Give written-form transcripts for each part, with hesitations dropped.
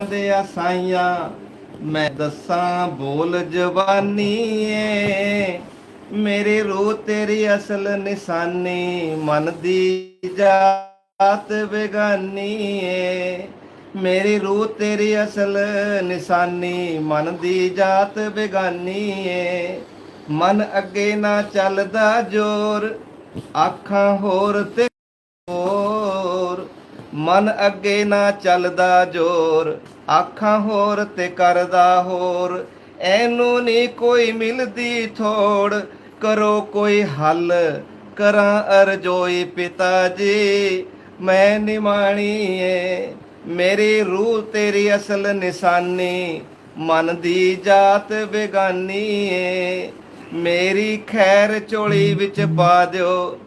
ਦੇ ਸਾਈਆਂ ਮੈਂ ਦੱਸਾਂ ਬੋਲ ਜਵਾਨੀ ਏ ਮੇਰੇ ਰੂਹ ਤੇਰੀ ਅਸਲ ਨਿਸ਼ਾਨੀ ਮਨ ਦੀ ਜਾਤ ਬੇਗਾਨੀ ਏ ਮੇਰੀ ਰੂਹ ਤੇਰੀ ਅਸਲ ਨਿਸ਼ਾਨੀ ਮਨ ਦੀ ਜਾਤ ਬੇਗਾਨੀ ਏ ਮਨ ਅੱਗੇ ਨਾ ਚੱਲਦਾ ਜ਼ੋਰ ਆਖਾਂ ਹੋਰ ਤੇ ਹੋਰ ਮਨ ਅੱਗੇ ਨਾ ਚੱਲਦਾ ਜ਼ੋਰ ਆਖਾਂ ਹੋਰ ਤੇ ਕਰਦਾ ਹੋਰ ਐਨੂੰ ਨਹੀਂ ਕੋਈ ਮਿਲਦੀ ਥੋੜ ਕਰੋ ਕੋਈ ਹੱਲ ਕਰਾਂ ਅਰਜ਼ੋਈ ਪਿਤਾ ਜੀ ਮੈਂ ਨਿਮਾਣੀ ਏ ਮੇਰੀ ਰੂਹ ਤੇਰੀ ਅਸਲ ਨਿਸ਼ਾਨੀ ਮਨ ਦੀ ਜਾਤ ਬੇਗਾਨੀ ਏ ਮੇਰੀ ਖੈਰ ਝੋਲੀ ਵਿੱਚ ਪਾ ਦਿਓ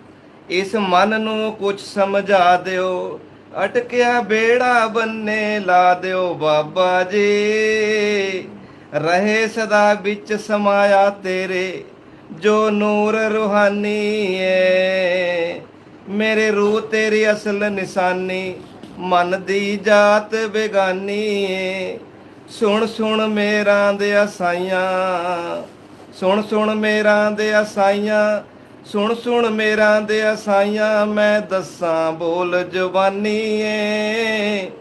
ਇਸ ਮਨ ਨੂੰ ਕੁਛ ਸਮਝਾ ਦਿਓ ਅਟਕਿਆ ਬੇੜਾ ਬੰਨੇ ਲਾ ਦਿਓ ਬਾਬਾ ਜੀ ਰਹੇ ਸਦਾ ਵਿੱਚ ਸਮਾਇਆ ਤੇਰੇ ਜੋ ਨੂਰ ਰੂਹਾਨੀ ਏ ਮੇਰੇ ਰੂਹ ਤੇਰੀ ਅਸਲ ਨਿਸ਼ਾਨੀ ਮਨ ਦੀ ਜਾਤ ਬੇਗਾਨੀ ਏ ਸੁਣ ਸੁਣ ਮੇਰਾਂ ਦੇ ਸਾਈਆਂ ਸੁਣ ਸੁਣ ਮੇਰਾਂ ਦੇ ਸਾਈਆਂ ਸੁਣ ਸੁਣ ਮੇਰਾਂ ਦੇ ਸਾਈਆਂ ਮੈਂ ਦੱਸਾਂ ਬੋਲ ਜਵਾਨੀ ਏ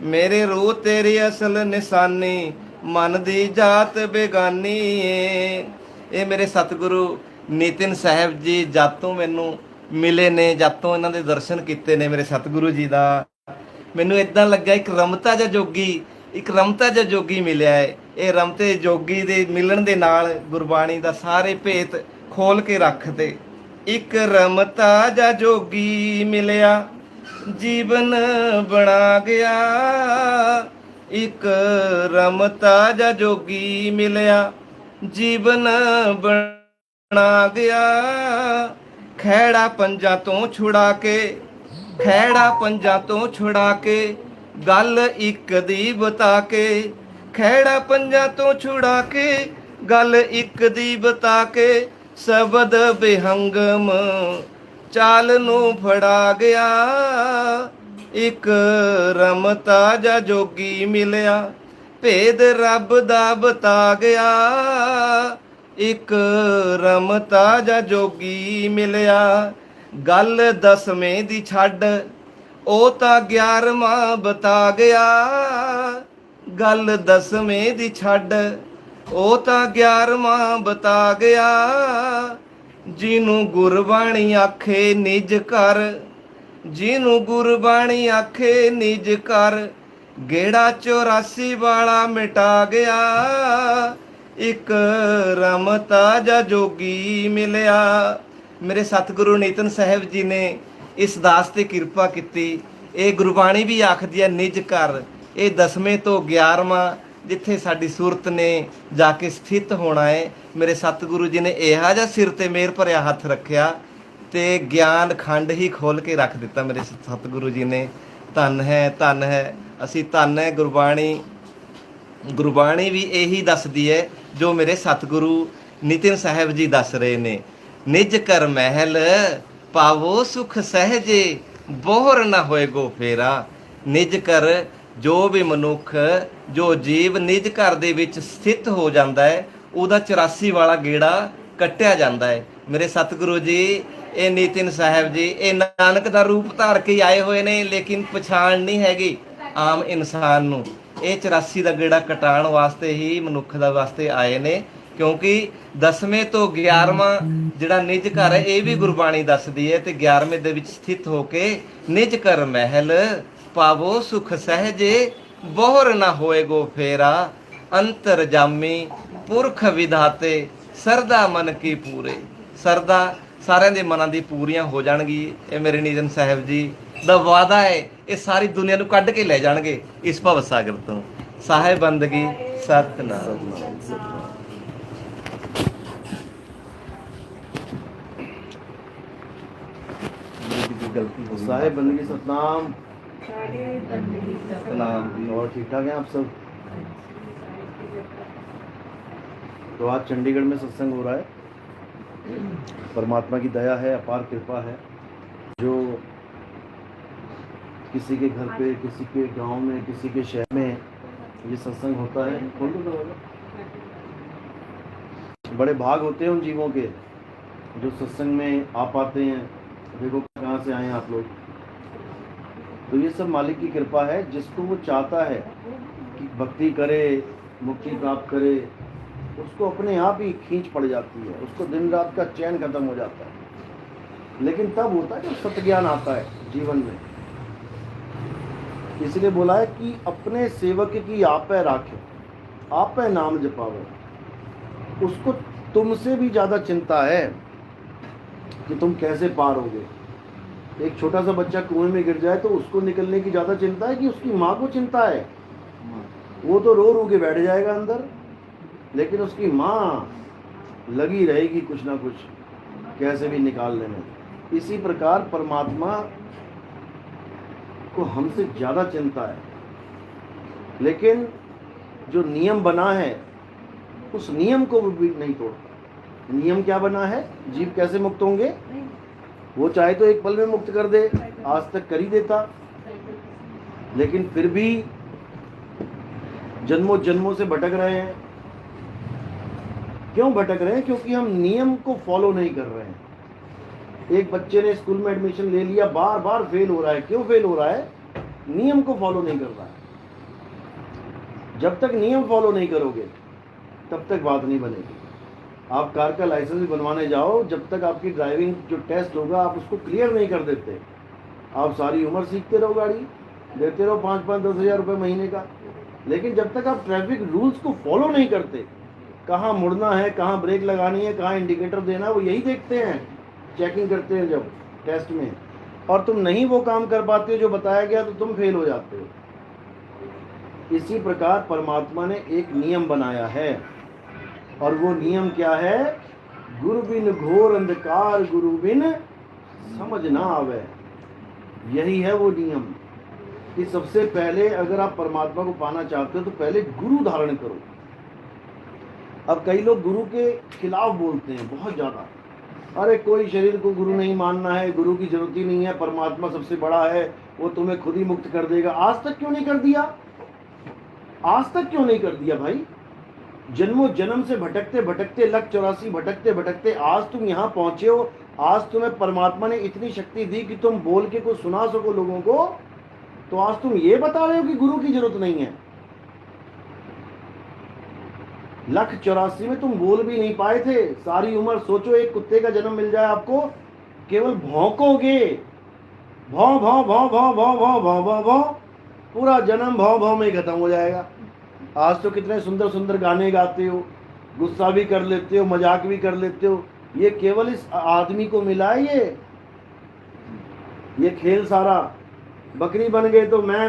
ਮੇਰੇ ਰੂਹ ਤੇਰੀ ਅਸਲ ਨਿਸ਼ਾਨੀ ਮਨ ਦੀ ਜਾਤ ਬੇਗਾਨੀ ਏ ਇਹ ਮੇਰੇ ਸਤਿਗੁਰੂ ਨਿਤਿਨ ਸਾਹਿਬ ਜੀ ਜਾਤੋਂ ਮੈਨੂੰ ਮਿਲੇ ਨੇ ਜਾਤੋਂ ਇਹਨਾਂ ਦੇ ਦਰਸ਼ਨ ਕੀਤੇ ਨੇ ਮੇਰੇ ਸਤਿਗੁਰੂ ਜੀ ਦਾ ਮੈਨੂੰ ਇਦਾਂ ਲੱਗਾ ਇੱਕ ਰਮਤਾ ਜਿਹਾ ਜੋਗੀ ਮਿਲਿਆ ਹੈ ਇਹ ਰਮਤੇ ਜੋਗੀ ਦੇ ਮਿਲਣ ਦੇ ਨਾਲ ਗੁਰਬਾਣੀ ਦਾ ਸਾਰੇ ਭੇਤ ਖੋਲ ਕੇ ਰੱਖਦੇ ਇੱਕ ਰਮਤਾ ਜਿਹਾ ਜੋਗੀ ਮਿਲਿਆ ਜੀਵਨ ਬਣਾ ਗਿਆ ਇੱਕ ਰਮਤਾ ਜਿਹਾ ਜੋਗੀ ਮਿਲਿਆ ਜੀਵਨ ਬਣਾ ਗਿਆ ਖੈੜਾ ਪੰਜਾਂ ਤੋਂ ਛੁੜਾ ਕੇ ਗੱਲ ਇੱਕ ਦੀ ਬਤਾ ਕੇ ਖੈੜਾ ਪੰਜਾਂ ਤੋਂ ਛੁੜਾ ਕੇ ਗੱਲ ਇੱਕ ਦੀ ਬਤਾ ਕੇ ਸ਼ਬਦ ਬੇਹੰਗਮ ਚਾਲ ਨੂੰ ਫੜਾ ਗਿਆ ਇੱਕ ਰਮਤਾ ਜਿਹਾ ਜੋਗੀ ਮਿਲਿਆ ਭੇਦ ਰੱਬ ਦਾ ਬਤਾ ਗਿਆ ਇੱਕ ਰਮਤਾ ਜਿਹਾ ਜੋਗੀ ਮਿਲਿਆ ਗੱਲ ਦਸਵੇਂ ਦੀ ਛੱਡ ਉਹ ਤਾਂ 11ਵਾਂ ਬਤਾ ਗਿਆ ਗੱਲ ਦਸਵੇਂ ਦੀ ਛੱਡ ਉਹ ਤਾਂ 11ਵਾਂ ਬਤਾ ਗਿਆ ਜਿਹਨੂੰ ਗੁਰਬਾਣੀ ਆਖੇ ਨਿਜ ਘਰ ਜਿਹਨੂੰ ਗੁਰਬਾਣੀ ਆਖੇ ਨਿਜ ਘਰ ਗੇੜਾ 84 ਵਾਲਾ ਮਿਟਾ ਗਿਆ ਇੱਕ ਰਮਤਾ ਜਿਹਾ ਜੋਗੀ ਮਿਲਿਆ ਮੇਰੇ ਸਤਿਗੁਰੂ ਨਿਤਿਨ ਸਾਹਿਬ ਜੀ ਨੇ ਇਸ ਦਾਸ ਤੇ ਕਿਰਪਾ ਕੀਤੀ ਇਹ ਗੁਰਬਾਣੀ ਵੀ ਆਖਦੀ ਹੈ ਨਿਜ ਘਰ ਇਹ 10ਵੇਂ ਤੋਂ 11ਵਾਂ ਜਿੱਥੇ ਸਾਡੀ ਸੂਰਤ ਨੇ ਜਾ ਕੇ ਸਥਿਤ ਹੋਣਾ ਹੈ ਮੇਰੇ ਸਤਿਗੁਰੂ ਜੀ ਨੇ ਇਹੋ ਜਿਹਾ ਸਿਰ ਤੇ ਮਿਹਰ ਭਰਿਆ ਹੱਥ ਰੱਖਿਆ ਤੇ ਗਿਆਨ ਖੰਡ ਹੀ ਖੋਲ ਕੇ ਰੱਖ ਦਿੱਤਾ ਮੇਰੇ ਸਤਿਗੁਰੂ ਜੀ ਨੇ ਧੰਨ ਹੈ ਅਸੀਂ ਧੰਨ ਹੈ ਗੁਰਬਾਣੀ ਵੀ ਇਹੀ ਦੱਸਦੀ ਹੈ ਜੋ ਮੇਰੇ ਸਤਿਗੁਰੂ ਨਿਤਿਨ ਸਾਹਿਬ ਜੀ ਦੱਸ ਰਹੇ ਨੇ ਨਿਜ ਕਰ ਮਹਿਲ ਪਾਵੋ ਸੁਖ ਸਹਜੇ ਬੋਹਰ ਨਾ ਹੋਏ ਗੋ ਫੇਰਾ ਨਿਜ ਕਰ ਜੋ ਵੀ ਮਨੁੱਖ ਜੋ ਜੀਵ ਨਿਜ ਘਰ ਦੇ ਵਿੱਚ ਸਥਿਤ ਹੋ ਜਾਂਦਾ ਹੈ ਉਹਦਾ 84 ਵਾਲਾ ਗੇੜਾ ਕੱਟਿਆ ਜਾਂਦਾ ਹੈ ਮੇਰੇ ਸਤਿਗੁਰੂ ਜੀ ਇਹ ਨਿਤਿਨ ਸਾਹਿਬ ਜੀ ਇਹ ਨਾਨਕ ਦਾ ਰੂਪ ਧਾਰ ਕੇ ਆਏ ਹੋਏ ਨੇ ਲੇਕਿਨ ਪਛਾਣ ਨਹੀਂ ਹੈਗੀ ਆਮ ਇਨਸਾਨ ਨੂੰ ਇਹ 84 ਦਾ ਗੇੜਾ ਕਟਾਉਣ ਵਾਸਤੇ ਹੀ ਮਨੁੱਖ ਦਾ ਵਾਸਤੇ ਆਏ ਨੇ ਕਿਉਂਕਿ 10ਵੇਂ ਤੋਂ 11ਵਾਂ ਜਿਹੜਾ ਨਿਜ ਘਰ ਹੈ ਇਹ ਵੀ ਗੁਰਬਾਣੀ ਦੱਸਦੀ ਹੈ ਤੇ 11ਵੇਂ ਦੇ ਵਿੱਚ ਸਥਿਤ ਹੋ ਕੇ ਨਿਜ ਘਰ ਮਹਿਲ ਪਾਵੋ ਸੁਖ ਸਹਜੇ ਬੋਹਰ ਨਾ ਹੋਏ ਗੋ ਫੇਰਾ ਅੰਤਰ ਜਾਮੀ ਪੁਰਖ ਵਿਧਾਤੇ ਸਰਦਾ ਮਨ ਕੀ ਪੂਰੇ ਸਰਦਾ ਸਾਰਿਆਂ ਦੇ ਮਨਾਂ ਦੀ ਪੂਰੀਆਂ ਹੋ ਜਾਣਗੀ ਇਹ ਮੇਰੇ ਨਿਤਿਨ ਸਾਹਿਬ ਜੀ ਦਾ ਵਾਅਦਾ ਹੈ ਇਹ ਸਾਰੀ ਦੁਨੀਆ ਨੂੰ ਕੱਢ ਕੇ ਲੈ ਜਾਣਗੇ ਇਸ ਭਵ ਸਾਗਰ ਤੋਂ ਸਾਹਿਬ ਬੰਦਗੀ ਸਤਿਨਾਮ साहेब बंदगी सतनाम सतनाम और ठीक ठाक हैं आप सब। तो आज चंडीगढ़ में सत्संग हो रहा है। परमात्मा की दया है, अपार कृपा है। जो किसी के घर पे, किसी के गांव में, किसी के शहर में ये सत्संग होता है। खोल दो दरवाजा। बड़े भाग होते हैं उन जीवों के जो सत्संग में आ पाते हैं। देखो कहाँ से आए हैं आप लोग। तो ये सब मालिक की कृपा है। जिसको वो चाहता है कि भक्ति करे, मुक्ति प्राप्त करे, उसको अपने आप ही खींच पड़ जाती है। उसको दिन रात का चैन खत्म हो जाता है। लेकिन तब होता है जब सत्य ज्ञान आता है जीवन में। इसलिए बोला है कि अपने सेवक की आप है राखे, आप है नाम जपावे। उसको तुमसे भी ज्यादा चिंता है कि तुम कैसे पार होगे। एक छोटा सा बच्चा कुएं में गिर जाए तो उसको निकलने की ज्यादा चिंता है कि उसकी माँ को चिंता है। वो तो रो रो के बैठ जाएगा अंदर, लेकिन उसकी माँ लगी रहेगी कुछ ना कुछ कैसे भी निकालने में। इसी प्रकार परमात्मा को हमसे ज्यादा चिंता है। लेकिन जो नियम बना है उस नियम को वो भी नहीं तोड़ता। नियम क्या बना है? जीव कैसे मुक्त होंगे? वो चाहे तो एक पल में मुक्त कर दे, आज तक कर ही देता। लेकिन फिर भी जन्मों जन्मों से भटक रहे हैं। क्यों भटक रहे हैं? क्योंकि हम नियम को फॉलो नहीं कर रहे हैं। एक बच्चे ने स्कूल में एडमिशन ले लिया, बार बार फेल हो रहा है। क्यों फेल हो रहा है? नियम को फॉलो नहीं कर रहा है। जब तक नियम फॉलो नहीं करोगे तब तक बात नहीं बनेगी। आप कार का लाइसेंस भी बनवाने जाओ, जब तक आपकी ड्राइविंग जो टेस्ट होगा आप उसको क्लियर नहीं कर देते, आप सारी उम्र सीखते रहो, गाड़ी देते रहो 5-5, 10,000 रुपये महीने का। लेकिन जब तक आप ट्रैफिक रूल्स को फॉलो नहीं करते, कहाँ मुड़ना है, कहाँ ब्रेक लगानी है, कहाँ इंडिकेटर देना है, वो यही देखते हैं, चेकिंग करते हैं जब टेस्ट में, और तुम नहीं वो काम कर पाते हो जो बताया गया तो तुम फेल हो जाते हो। इसी प्रकार परमात्मा ने एक नियम बनाया है, और वो नियम क्या है? गुरु बिन घोर अंधकार, गुरु बिन समझ ना आवे। यही है वो नियम कि सबसे पहले अगर आप परमात्मा को पाना चाहते हो तो पहले गुरु धारण करो। अब कई लोग गुरु के खिलाफ बोलते हैं बहुत ज्यादा। अरे कोई शरीर को गुरु नहीं मानना है, गुरु की जरूरत ही नहीं है, परमात्मा सबसे बड़ा है, वो तुम्हें खुद ही मुक्त कर देगा। आज तक क्यों नहीं कर दिया? आज तक क्यों नहीं कर दिया भाई? जन्मों जन्म से भटकते भटकते, लख 84 भटकते भटकते आज तुम यहाँ पहुंचे हो। आज तुम्हें परमात्मा ने इतनी शक्ति दी कि तुम बोल के कुछ सुना सको लोगों को, तो आज तुम ये बता रहे हो कि गुरु की जरूरत नहीं है। लख 84 में तुम बोल भी नहीं पाए थे। सारी उम्र सोचो, एक कुत्ते का जन्म मिल जाए आपको, केवल भौंकोगे, भौं भौं भौं भौं भौं भौं भौं भौं भौं, पूरा जन्म भौं भौं में ही खत्म हो जाएगा। आज तो कितने सुंदर सुंदर गाने गाते हो, गुस्सा भी कर लेते हो, मजाक भी कर लेते हो। ये केवल इस आदमी को मिला है ये खेल सारा। बकरी बन गए तो मैं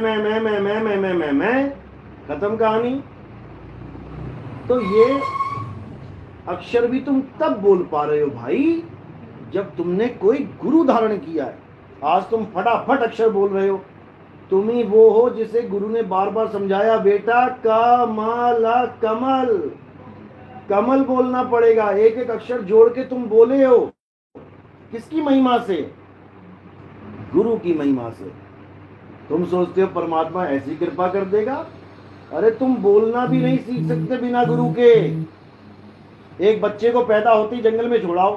खत्म कहानी। तो ये अक्षर भी तुम तब बोल पा रहे हो भाई जब तुमने कोई गुरु धारण किया है। आज तुम फटाफट अक्षर बोल रहे हो। तुम ही वो हो जिसे गुरु ने बार बार समझाया, बेटा कमल कमल कमल बोलना पड़ेगा। एक एक अक्षर जोड़ के तुम बोले हो। किसकी महिमा से? गुरु की महिमा से। तुम सोचते हो परमात्मा ऐसी कृपा कर देगा? अरे तुम बोलना भी नहीं सीख सकते बिना गुरु के। एक बच्चे को पैदा होते ही जंगल में छोड़ाओ,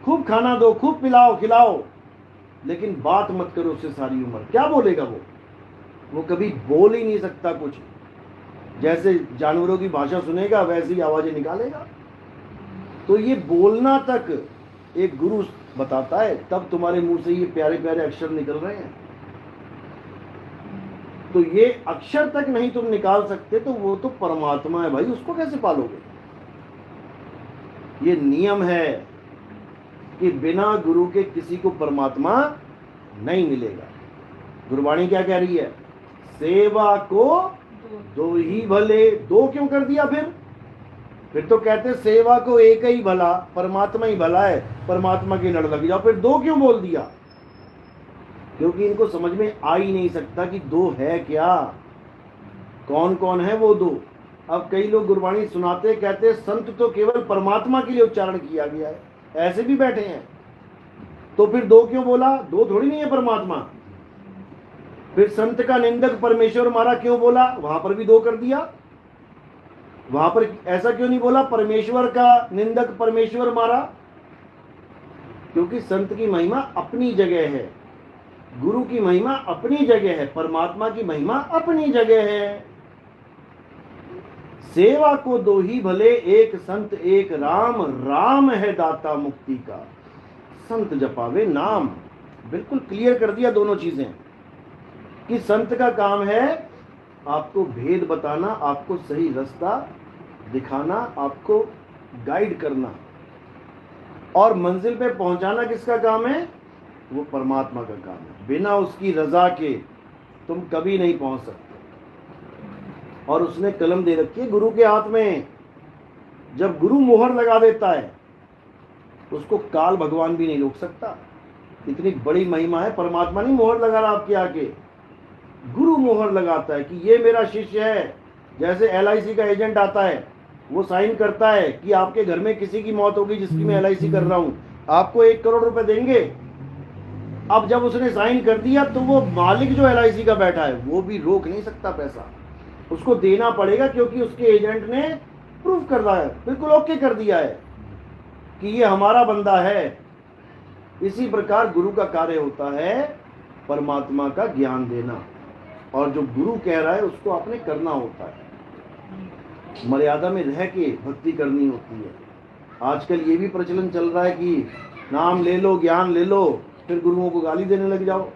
खूब खाना दो, खूब पिलाओ खिलाओ, लेकिन बात मत करो उससे सारी उम्र। क्या बोलेगा वो कभी बोल ही नहीं सकता कुछ। जैसे जानवरों की भाषा सुनेगा वैसी आवाजें निकालेगा। तो ये बोलना तक एक गुरु बताता है, तब तुम्हारे मुंह से ये प्यारे प्यारे अक्षर निकल रहे हैं। तो ये अक्षर तक नहीं तुम निकाल सकते तो वो तो परमात्मा है भाई, उसको कैसे पालोगे? ये नियम है कि बिना गुरु के किसी को परमात्मा नहीं मिलेगा। गुरबाणी क्या कह रही है? सेवा को दो ही भले। दो क्यों कर दिया फिर तो कहते सेवा को एक ही भला, परमात्मा ही भला है, परमात्मा के लड़ लग जाओ। फिर दो क्यों बोल दिया? क्योंकि इनको समझ में आ ही नहीं सकता कि दो है क्या, कौन कौन है वो दो। अब कई लोग गुरबाणी सुनाते कहते संत तो केवल परमात्मा के लिए उच्चारण किया गया है, ऐसे भी बैठे हैं। तो फिर दो क्यों बोला? दो थोड़ी नहीं है परमात्मा। फिर संत का निंदक परमेश्वर मारा क्यों बोला, वहां पर भी 2 कर दिया। वहां पर ऐसा क्यों नहीं बोला परमेश्वर का निंदक परमेश्वर मारा, क्योंकि संत की महिमा अपनी जगह है, गुरु की महिमा अपनी जगह है, परमात्मा की महिमा अपनी जगह है। सेवा को 2 ही भले, एक संत एक राम, राम है दाता मुक्ति का, संत जपावे नाम। बिल्कुल क्लियर कर दिया दोनों चीजें कि संत का काम है आपको भेद बताना, आपको सही रास्ता दिखाना, आपको गाइड करना, और मंजिल पे पहुंचाना किसका काम है, वो परमात्मा का काम है। बिना उसकी रजा के तुम कभी नहीं पहुंच सकते। और उसने कलम दे रखी है गुरु के हाथ में, जब गुरु मोहर लगा देता है उसको काल भगवान भी नहीं रोक सकता। इतनी बड़ी महिमा है, परमात्मा नहीं मोहर लगा रहा आपके आके, गुरु मोहर लगाता है कि ये मेरा शिष्य है। जैसे LIC का एजेंट आता है, वो साइन करता है कि आपके घर में किसी की मौत होगी जिसकी मैं LIC कर रहा हूं, आपको 1 करोड़ रुपए देंगे। अब जब उसने साइन कर दिया तो वो मालिक जो LIC का बैठा है वो भी रोक नहीं सकता, पैसा उसको देना पड़ेगा, क्योंकि उसके एजेंट ने प्रूफ कर रहा है, बिल्कुल ओके कर दिया है कि ये हमारा बंदा है। इसी प्रकार गुरु का कार्य होता है परमात्मा का ज्ञान देना, और जो गुरु कह रहा है उसको आपने करना होता है, मर्यादा में रह के भक्ति करनी होती है। आजकल ये भी प्रचलन चल रहा है कि नाम ले लो, ज्ञान ले लो, फिर गुरुओं को गाली देने लग जाओ,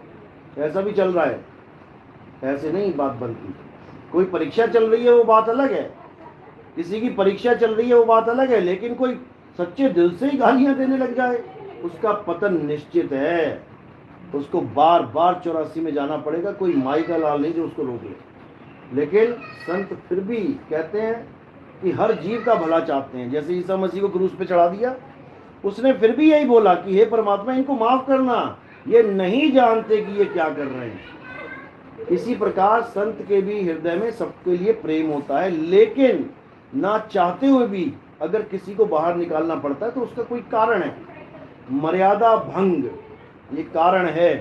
ऐसा भी चल रहा है। ऐसे नहीं बात बनती। कोई परीक्षा चल रही है वो बात अलग है, किसी की परीक्षा चल रही है वो बात अलग है, लेकिन कोई सच्चे दिल से ही गालियां देने लग जाए उसका पतन निश्चित है। उसको बार बार 84 में जाना पड़ेगा, कोई माई का लाल नहीं जो उसको रोक ले। लेकिन संत फिर भी कहते हैं कि हर जीव का भला चाहते हैं। जैसे ईसा मसीह को क्रूस पे चढ़ा दिया, उसने फिर भी यही बोला कि हे परमात्मा इनको माफ करना, ये नहीं जानते कि ये क्या कर रहे हैं। इसी प्रकार संत के भी हृदय में सबके लिए प्रेम होता है, लेकिन ना चाहते हुए भी अगर किसी को बाहर निकालना पड़ता है तो उसका कोई कारण है। मर्यादा भंग ये कारण है।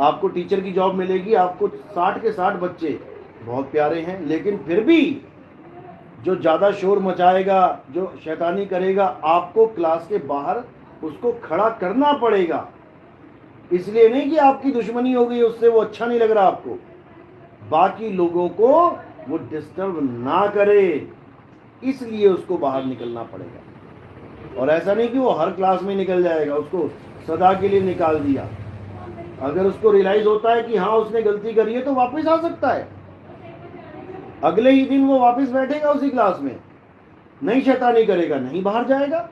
आपको टीचर की जॉब मिलेगी, आपको 60 के 60 बच्चे बहुत प्यारे हैं, लेकिन फिर भी जो ज्यादा शोर मचाएगा, जो शैतानी करेगा, आपको क्लास के बाहर उसको खड़ा करना पड़ेगा। इसलिए नहीं कि आपकी दुश्मनी हो गई उससे, वो अच्छा नहीं लग रहा आपको, बाकी लोगों को वो डिस्टर्ब ना करे, इसलिए उसको बाहर निकलना पड़ेगा। और ऐसा नहीं कि वो हर क्लास में निकल जाएगा, उसको सदा के लिए निकाल दिया। अगर उसको रियलाइज होता है कि हाँ उसने गलती करी है तो वापस आ सकता है, अगले ही दिन वो वापस बैठेगा उसी क्लास में, नहीं शैतानी करेगा, नहीं बाहर जाएगा।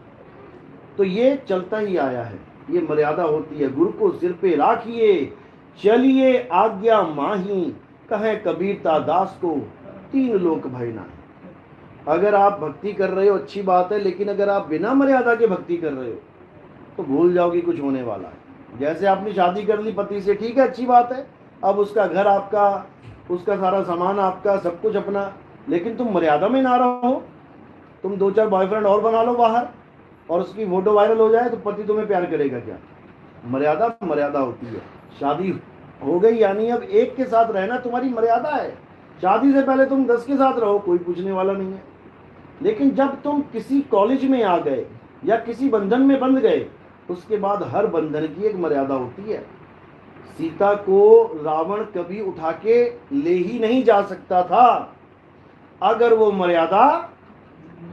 तो ये चलता ही आया है, ये मर्यादा होती है। गुरु को सिर पे राखिए, चलिए आज्ञा माही, कहे कबीरता दास को 3 लोक भय ना। अगर आप भक्ति कर रहे हो अच्छी बात है, लेकिन अगर आप बिना मर्यादा के भक्ति कर रहे हो तो भूल जाओ कि कुछ होने वाला है। जैसे आपने शादी कर ली पति से, ठीक है अच्छी बात है, अब उसका घर आपका, उसका सारा सामान आपका, सब कुछ अपना, लेकिन तुम मर्यादा में ना रहो। तुम 2-4 बॉयफ्रेंड और बना लो बाहर और उसकी फोटो वायरल हो जाए तो पति तुम्हें प्यार करेगा क्या? मर्यादा मर्यादा होती है। शादी हो गई यानी अब एक के साथ रहना तुम्हारी मर्यादा है। शादी से पहले तुम 10 के साथ रहो, कोई पूछने वाला नहीं है। लेकिन जब तुम किसी कॉलेज में आ गए या किसी बंधन में बंध गए, उसके बाद हर बंधन की एक मर्यादा होती है। सीता को रावण कभी उठा के ले ही नहीं जा सकता था अगर वो मर्यादा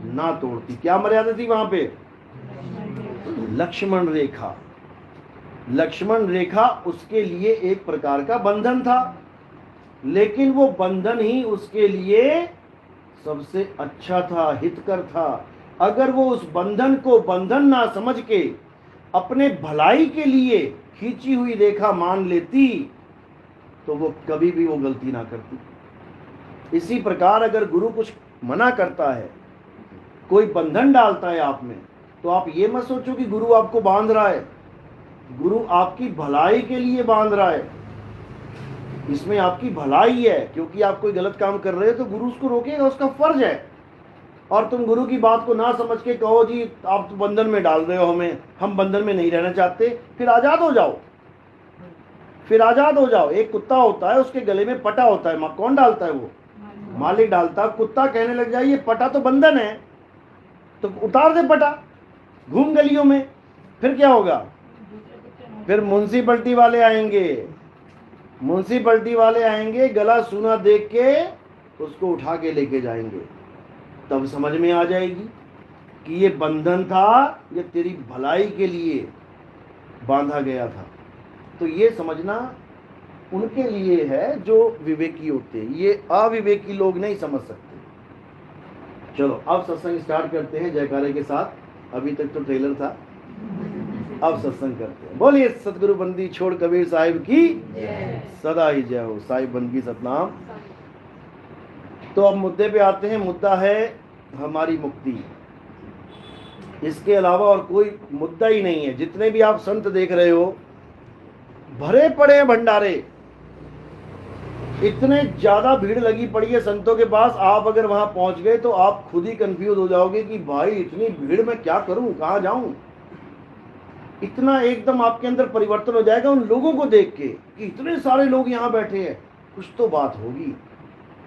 ना तोड़ती। क्या मर्यादा थी वहां पे? लक्ष्मण रेखा। लक्ष्मण रेखा उसके लिए एक प्रकार का बंधन था, लेकिन वो बंधन ही उसके लिए सबसे अच्छा था, हितकर था। अगर वो उस बंधन को बंधन ना समझ के अपने भलाई के लिए खींची हुई रेखा मान लेती तो वो कभी भी वो गलती ना करती। इसी प्रकार अगर गुरु कुछ मना करता है, कोई बंधन डालता है आप में, तो आप ये मत सोचो कि गुरु आपको बांध रहा है। गुरु आपकी भलाई के लिए बांध रहा है, इसमें आपकी भलाई है। क्योंकि आप कोई गलत काम कर रहे हो तो गुरु उसको रोकेगा, उसका फर्ज है। और तुम गुरु की बात को ना समझ के कहो जी आप तो बंधन में डाल रहे हो हमें, हम बंधन में नहीं रहना चाहते, फिर आजाद हो जाओ। फिर आजाद हो जाओ। एक कुत्ता होता है, उसके गले में पटा होता है, कौन डालता है? वो मालिक डालता। कुत्ता कहने लग जाए ये पटा तो बंधन है, तो उतार दे पटा, घूम गलियों में। फिर क्या होगा? फिर म्युनिसिपैलिटी वाले आएंगे, म्युनिसिपैलिटी वाले आएंगे, गला सूना देख के उसको उठा के लेके जाएंगे। तब समझ में आ जाएगी कि ये बंधन था, ये तेरी भलाई के लिए बांधा गया था। तो ये समझना उनके लिए है जो विवेकी होते हैं, ये अविवेकी लोग नहीं समझ सकते। चलो अब सत्संग स्टार्ट करते हैं जयकारे के साथ। अभी तक तो ट्रेलर था, अब सत्संग करते हैं। बोलिए सतगुरु बंदी छोड़ कबीर साहिब की सदा ही जय हो। साहिब बंदी सतनाम। तो अब मुद्दे पे आते हैं। मुद्दा है हमारी मुक्ति। इसके अलावा और कोई मुद्दा ही नहीं है। जितने भी आप संत देख रहे हो, भरे पड़े हैं भंडारे, इतने ज्यादा भीड़ लगी पड़ी है संतों के पास। आप अगर वहां पहुंच गए तो आप खुद ही कंफ्यूज हो जाओगे कि भाई इतनी भीड़ में क्या करूं, कहां जाऊं। इतना एकदम आपके अंदर परिवर्तन हो जाएगा उन लोगों को देख के कि इतने सारे लोग यहाँ बैठे हैं, कुछ तो बात होगी।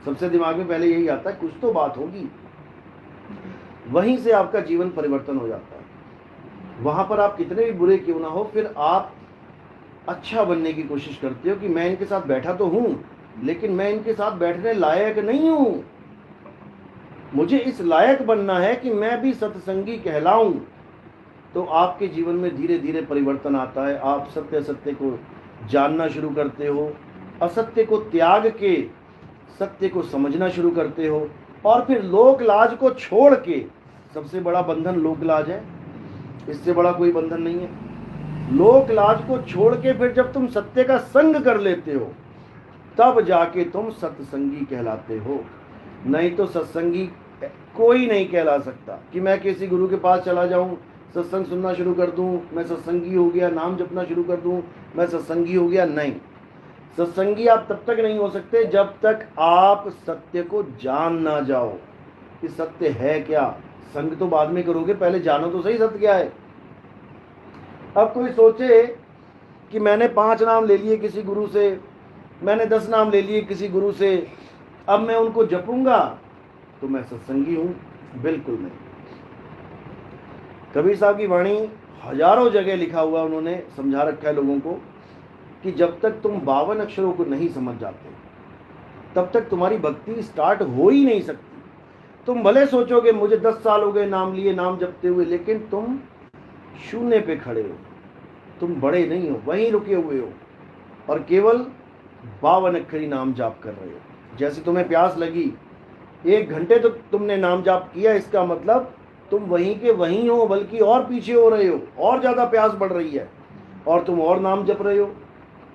सबसे दिमाग में पहले यही आता है, कुछ तो बात होगी। वहीं से आपका जीवन परिवर्तन हो जाता है। वहां पर आप कितने भी बुरे क्यों ना हो, फिर आप अच्छा बनने की कोशिश करते हो कि मैं इनके साथ बैठा तो हूं, लेकिन मैं इनके साथ बैठने लायक नहीं हूं। मुझे इस लायक बनना है कि मैं भी सत्संगी कहलाऊं। तो आपके जीवन में धीरे धीरे परिवर्तन आता है। आप सत्य असत्य को जानना शुरू करते हो, असत्य को त्याग के सत्य को समझना शुरू करते हो, और फिर लोक लाज को छोड़ के, सबसे बड़ा बंधन लोक लाज है, इससे बड़ा कोई बंधन नहीं है। लोक लाज को छोड़ के फिर जब तुम सत्य का संग कर लेते हो, तब जाके तुम सत्संगी कहलाते हो। नहीं तो सत्संगी कोई नहीं कहला सकता कि मैं किसी गुरु के पास चला जाऊं, सत्संग सुनना शुरू कर दूं, मैं सत्संगी हो गया, नाम जपना शुरू कर दूं, मैं सत्संगी हो गया। नहीं, सत्संगी आप तब तक नहीं हो सकते जब तक आप सत्य को जान ना जाओ कि सत्य है क्या। संग तो बाद में करोगे, पहले जानो तो सही सत्य क्या है। अब कोई सोचे कि मैंने 5 नाम ले लिए किसी गुरु से, मैंने 10 नाम ले लिए किसी गुरु से, अब मैं उनको जपूंगा तो मैं सत्संगी हूं। बिल्कुल नहीं। कबीर साहब की वाणी हजारों जगह लिखा हुआ, उन्होंने समझा रखा है लोगों को कि जब तक तुम 52 अक्षरों को नहीं समझ जाते तब तक तुम्हारी भक्ति स्टार्ट हो ही नहीं सकती। तुम भले सोचोगे मुझे 10 साल हो गए नाम लिए, नाम जपते हुए, लेकिन तुम शून्य पे खड़े हो, तुम बड़े नहीं हो, वहीं रुके हुए हो और केवल 52 अक्षरी नाम जाप कर रहे हो। जैसे तुम्हें प्यास लगी, 1 घंटे तो तुमने नाम जाप किया, इसका मतलब तुम वहीं के वहीं हो, बल्कि और पीछे हो रहे हो, और ज्यादा प्यास बढ़ रही है और तुम और नाम जप रहे हो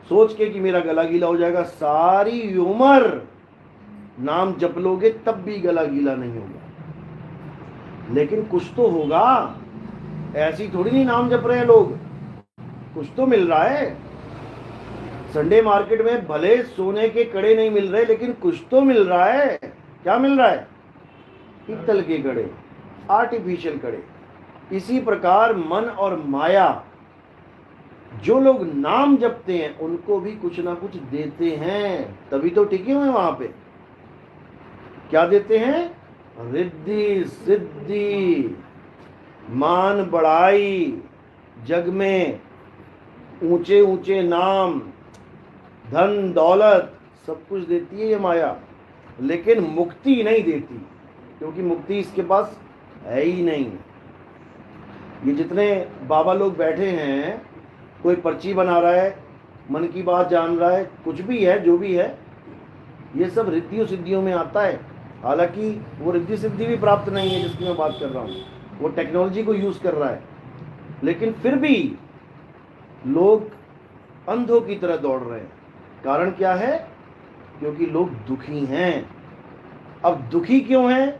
सोच के कि मेरा गला गीला हो जाएगा। सारी उम्र नाम जप लोगे तब भी गला गीला नहीं होगा, लेकिन कुछ तो होगा। ऐसी थोड़ी नहीं नाम जप रहे हैं लोग, कुछ तो मिल रहा है। संडे मार्केट में भले सोने के कड़े नहीं मिल रहे, लेकिन कुछ तो मिल रहा है। क्या मिल रहा है? पीतल के कड़े, आर्टिफिशियल कड़े। इसी प्रकार मन और माया, जो लोग नाम जपते हैं उनको भी कुछ ना कुछ देते हैं, तभी तो टिके हुए वहां पे। क्या देते हैं? रिद्धि सिद्धि, मान बढ़ाई, जग में ऊंचे ऊंचे नाम, धन दौलत, सब कुछ देती है ये माया, लेकिन मुक्ति नहीं देती, क्योंकि मुक्ति इसके पास है ही नहीं। ये जितने बाबा लोग बैठे हैं, कोई पर्ची बना रहा है, मन की बात जान रहा है, कुछ भी है, जो भी है, ये सब रिद्धियों सिद्धियों में आता है। हालांकि वो रिद्धि सिद्धि भी प्राप्त नहीं है जिसकी मैं बात कर रहा हूँ, वो टेक्नोलॉजी को यूज कर रहा है, लेकिन फिर भी लोग अंधों की तरह दौड़ रहे हैं। कारण क्या है? क्योंकि लोग दुखी हैं। अब दुखी क्यों हैं?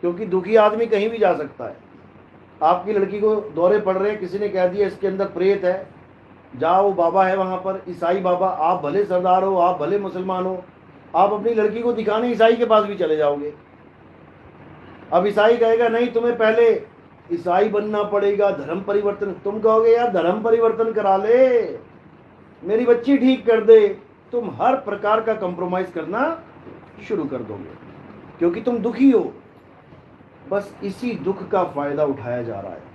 क्योंकि दुखी आदमी कहीं भी जा सकता है। आपकी लड़की को दौरे पड़ रहे हैं, किसी ने कह दिया इसके अंदर प्रेत है, जाओ बाबा है वहां पर, ईसाई बाबा। आप भले सरदार हो, आप भले मुसलमान हो, आप अपनी लड़की को दिखाने ईसाई के पास भी चले जाओगे। अब ईसाई कहेगा नहीं, तुम्हें पहले ईसाई बनना पड़ेगा, धर्म परिवर्तन। तुम कहोगे यार धर्म परिवर्तन करा ले, मेरी बच्ची ठीक कर दे, तुम हर प्रकार का कंप्रोमाइज करना शुरू कर दोगे, क्योंकि तुम दुखी हो। बस इसी दुख का फायदा उठाया जा रहा है।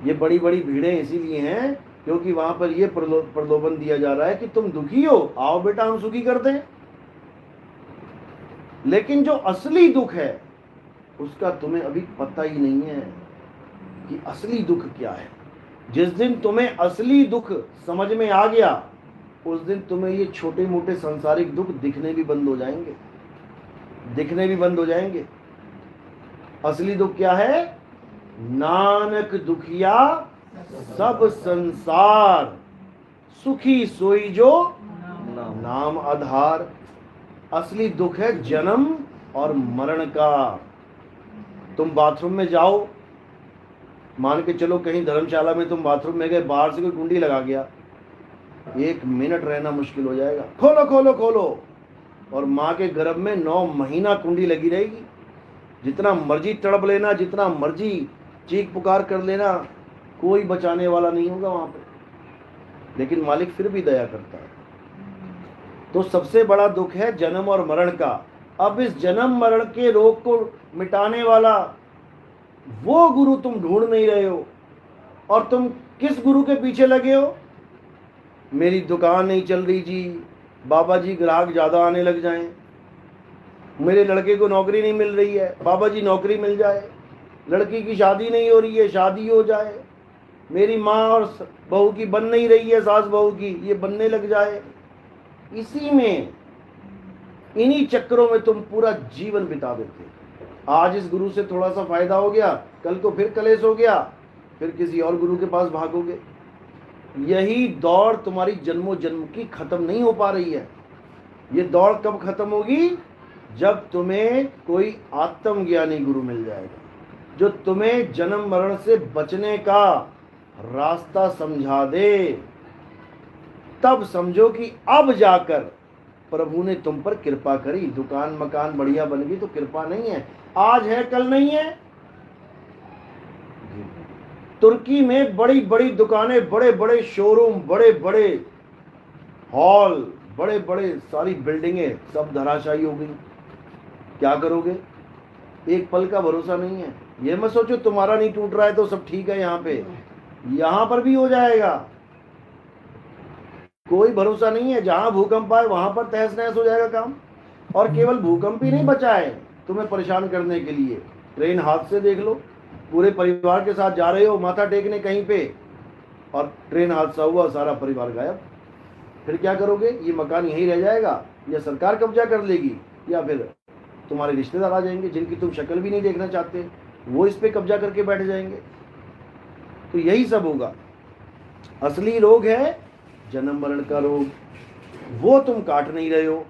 ये बड़ी बड़ी भीड़ें इसीलिए हैं क्योंकि वहां पर ये प्रलोभन दिया जा रहा है कि तुम दुखी हो, आओ बेटा हम सुखी कर दें। लेकिन जो असली दुख है उसका तुम्हें अभी पता ही नहीं है कि असली दुख क्या है। जिस दिन तुम्हें असली दुख समझ में आ गया, उस दिन तुम्हें ये छोटे मोटे सांसारिक दुख दिखने भी बंद हो जाएंगे, दिखने भी बंद हो जाएंगे। असली दुख क्या है? नानक दुखिया सब संसार, सुखी सोई जो नाम आधार। असली दुख है जन्म और मरण का। तुम बाथरूम में जाओ, मान के चलो कहीं धर्मशाला में तुम बाथरूम में गए, बाहर से कोई कुंडी लगा गया, 1 मिनट रहना मुश्किल हो जाएगा। खोलो खोलो खोलो, और माँ के गर्भ में 9 महीना कुंडी लगी रहेगी। जितना मर्जी तड़प लेना, जितना मर्जी चीख पुकार कर लेना, कोई बचाने वाला नहीं होगा वहां पे। लेकिन मालिक फिर भी दया करता है। तो सबसे बड़ा दुख है जन्म और मरण का। अब इस जन्म मरण के रोग को मिटाने वाला वो गुरु तुम ढूंढ नहीं रहे हो, और तुम किस गुरु के पीछे लगे हो? मेरी दुकान नहीं चल रही जी, बाबा जी ग्राहक ज्यादा आने लग जाएं, मेरे लड़के को नौकरी नहीं मिल रही है, बाबा जी नौकरी मिल जाए, लड़की की शादी नहीं हो रही है, शादी हो जाए, मेरी माँ और बहू की बन नहीं रही है, सास बहू की, ये बनने लग जाए। इसी में, इन्हीं चक्करों में तुम पूरा जीवन बिता देते। आज इस गुरु से थोड़ा सा फायदा हो गया, कल को फिर कलेश हो गया, फिर किसी और गुरु के पास भागोगे। यही दौड़ तुम्हारी जन्मों जन्म की खत्म नहीं हो पा रही है। ये दौड़ कब खत्म होगी? जब तुम्हें कोई आत्मज्ञानी गुरु मिल जाएगा, जो तुम्हें जन्म मरण से बचने का रास्ता समझा दे। तब समझो कि अब जाकर प्रभु ने तुम पर कृपा करी। दुकान मकान बढ़िया बन गई तो कृपा नहीं है, आज है कल नहीं है। तुर्की में बड़ी बड़ी दुकानें, बड़े बड़े शोरूम, बड़े बड़े हॉल, बड़े बड़े सारी बिल्डिंगें सब धराशायी हो गई। क्या करोगे? एक पल का भरोसा नहीं है। ये मत सोचो तुम्हारा नहीं टूट रहा है तो सब ठीक है, यहाँ पर भी हो जाएगा। कोई भरोसा नहीं है। जहां भूकंप आए वहां पर तहस नहस हो जाएगा काम। और केवल भूकंप ही नहीं बचा है तुम्हें परेशान करने के लिए। ट्रेन हादसे देख लो, पूरे परिवार के साथ जा रहे हो माथा टेकने कहीं पे, और ट्रेन हादसा हुआ, सारा परिवार गायब। फिर क्या करोगे? ये मकान यहीं रह जाएगा, या सरकार कब्जा कर लेगी, या फिर तुम्हारे रिश्तेदार आ जाएंगे जिनकी तुम शक्ल भी नहीं देखना चाहते, वो इस पे कब्जा करके बैठ जाएंगे। तो यही सब होगा। असली रोग है जन्म मरण का रोग, वो तुम काट नहीं रहे हो।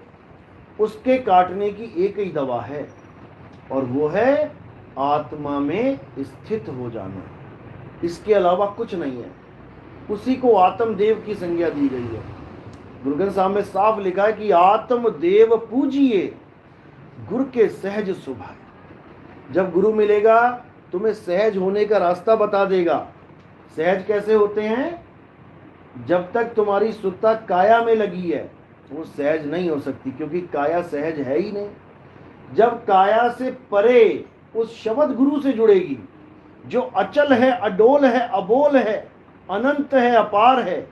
उसके काटने की एक ही दवा है, और वो है आत्मा में स्थित हो जाना। इसके अलावा कुछ नहीं है। उसी को आत्मदेव की संज्ञा दी गई है। गुरु ग्रंथ साहब में साफ लिखा है कि आत्मदेव पूजिए, गुरु के सहज स्वभाव। जब गुरु मिलेगा तुम्हें सहज होने का रास्ता बता देगा। सहज कैसे होते हैं? जब तक तुम्हारी सुरता काया में लगी है वो सहज नहीं हो सकती, क्योंकि काया सहज है ही नहीं। जब काया से परे उस शब्द गुरु से जुड़ेगी, जो अचल है, अडोल है, अबोल है, अनंत है, अपार है,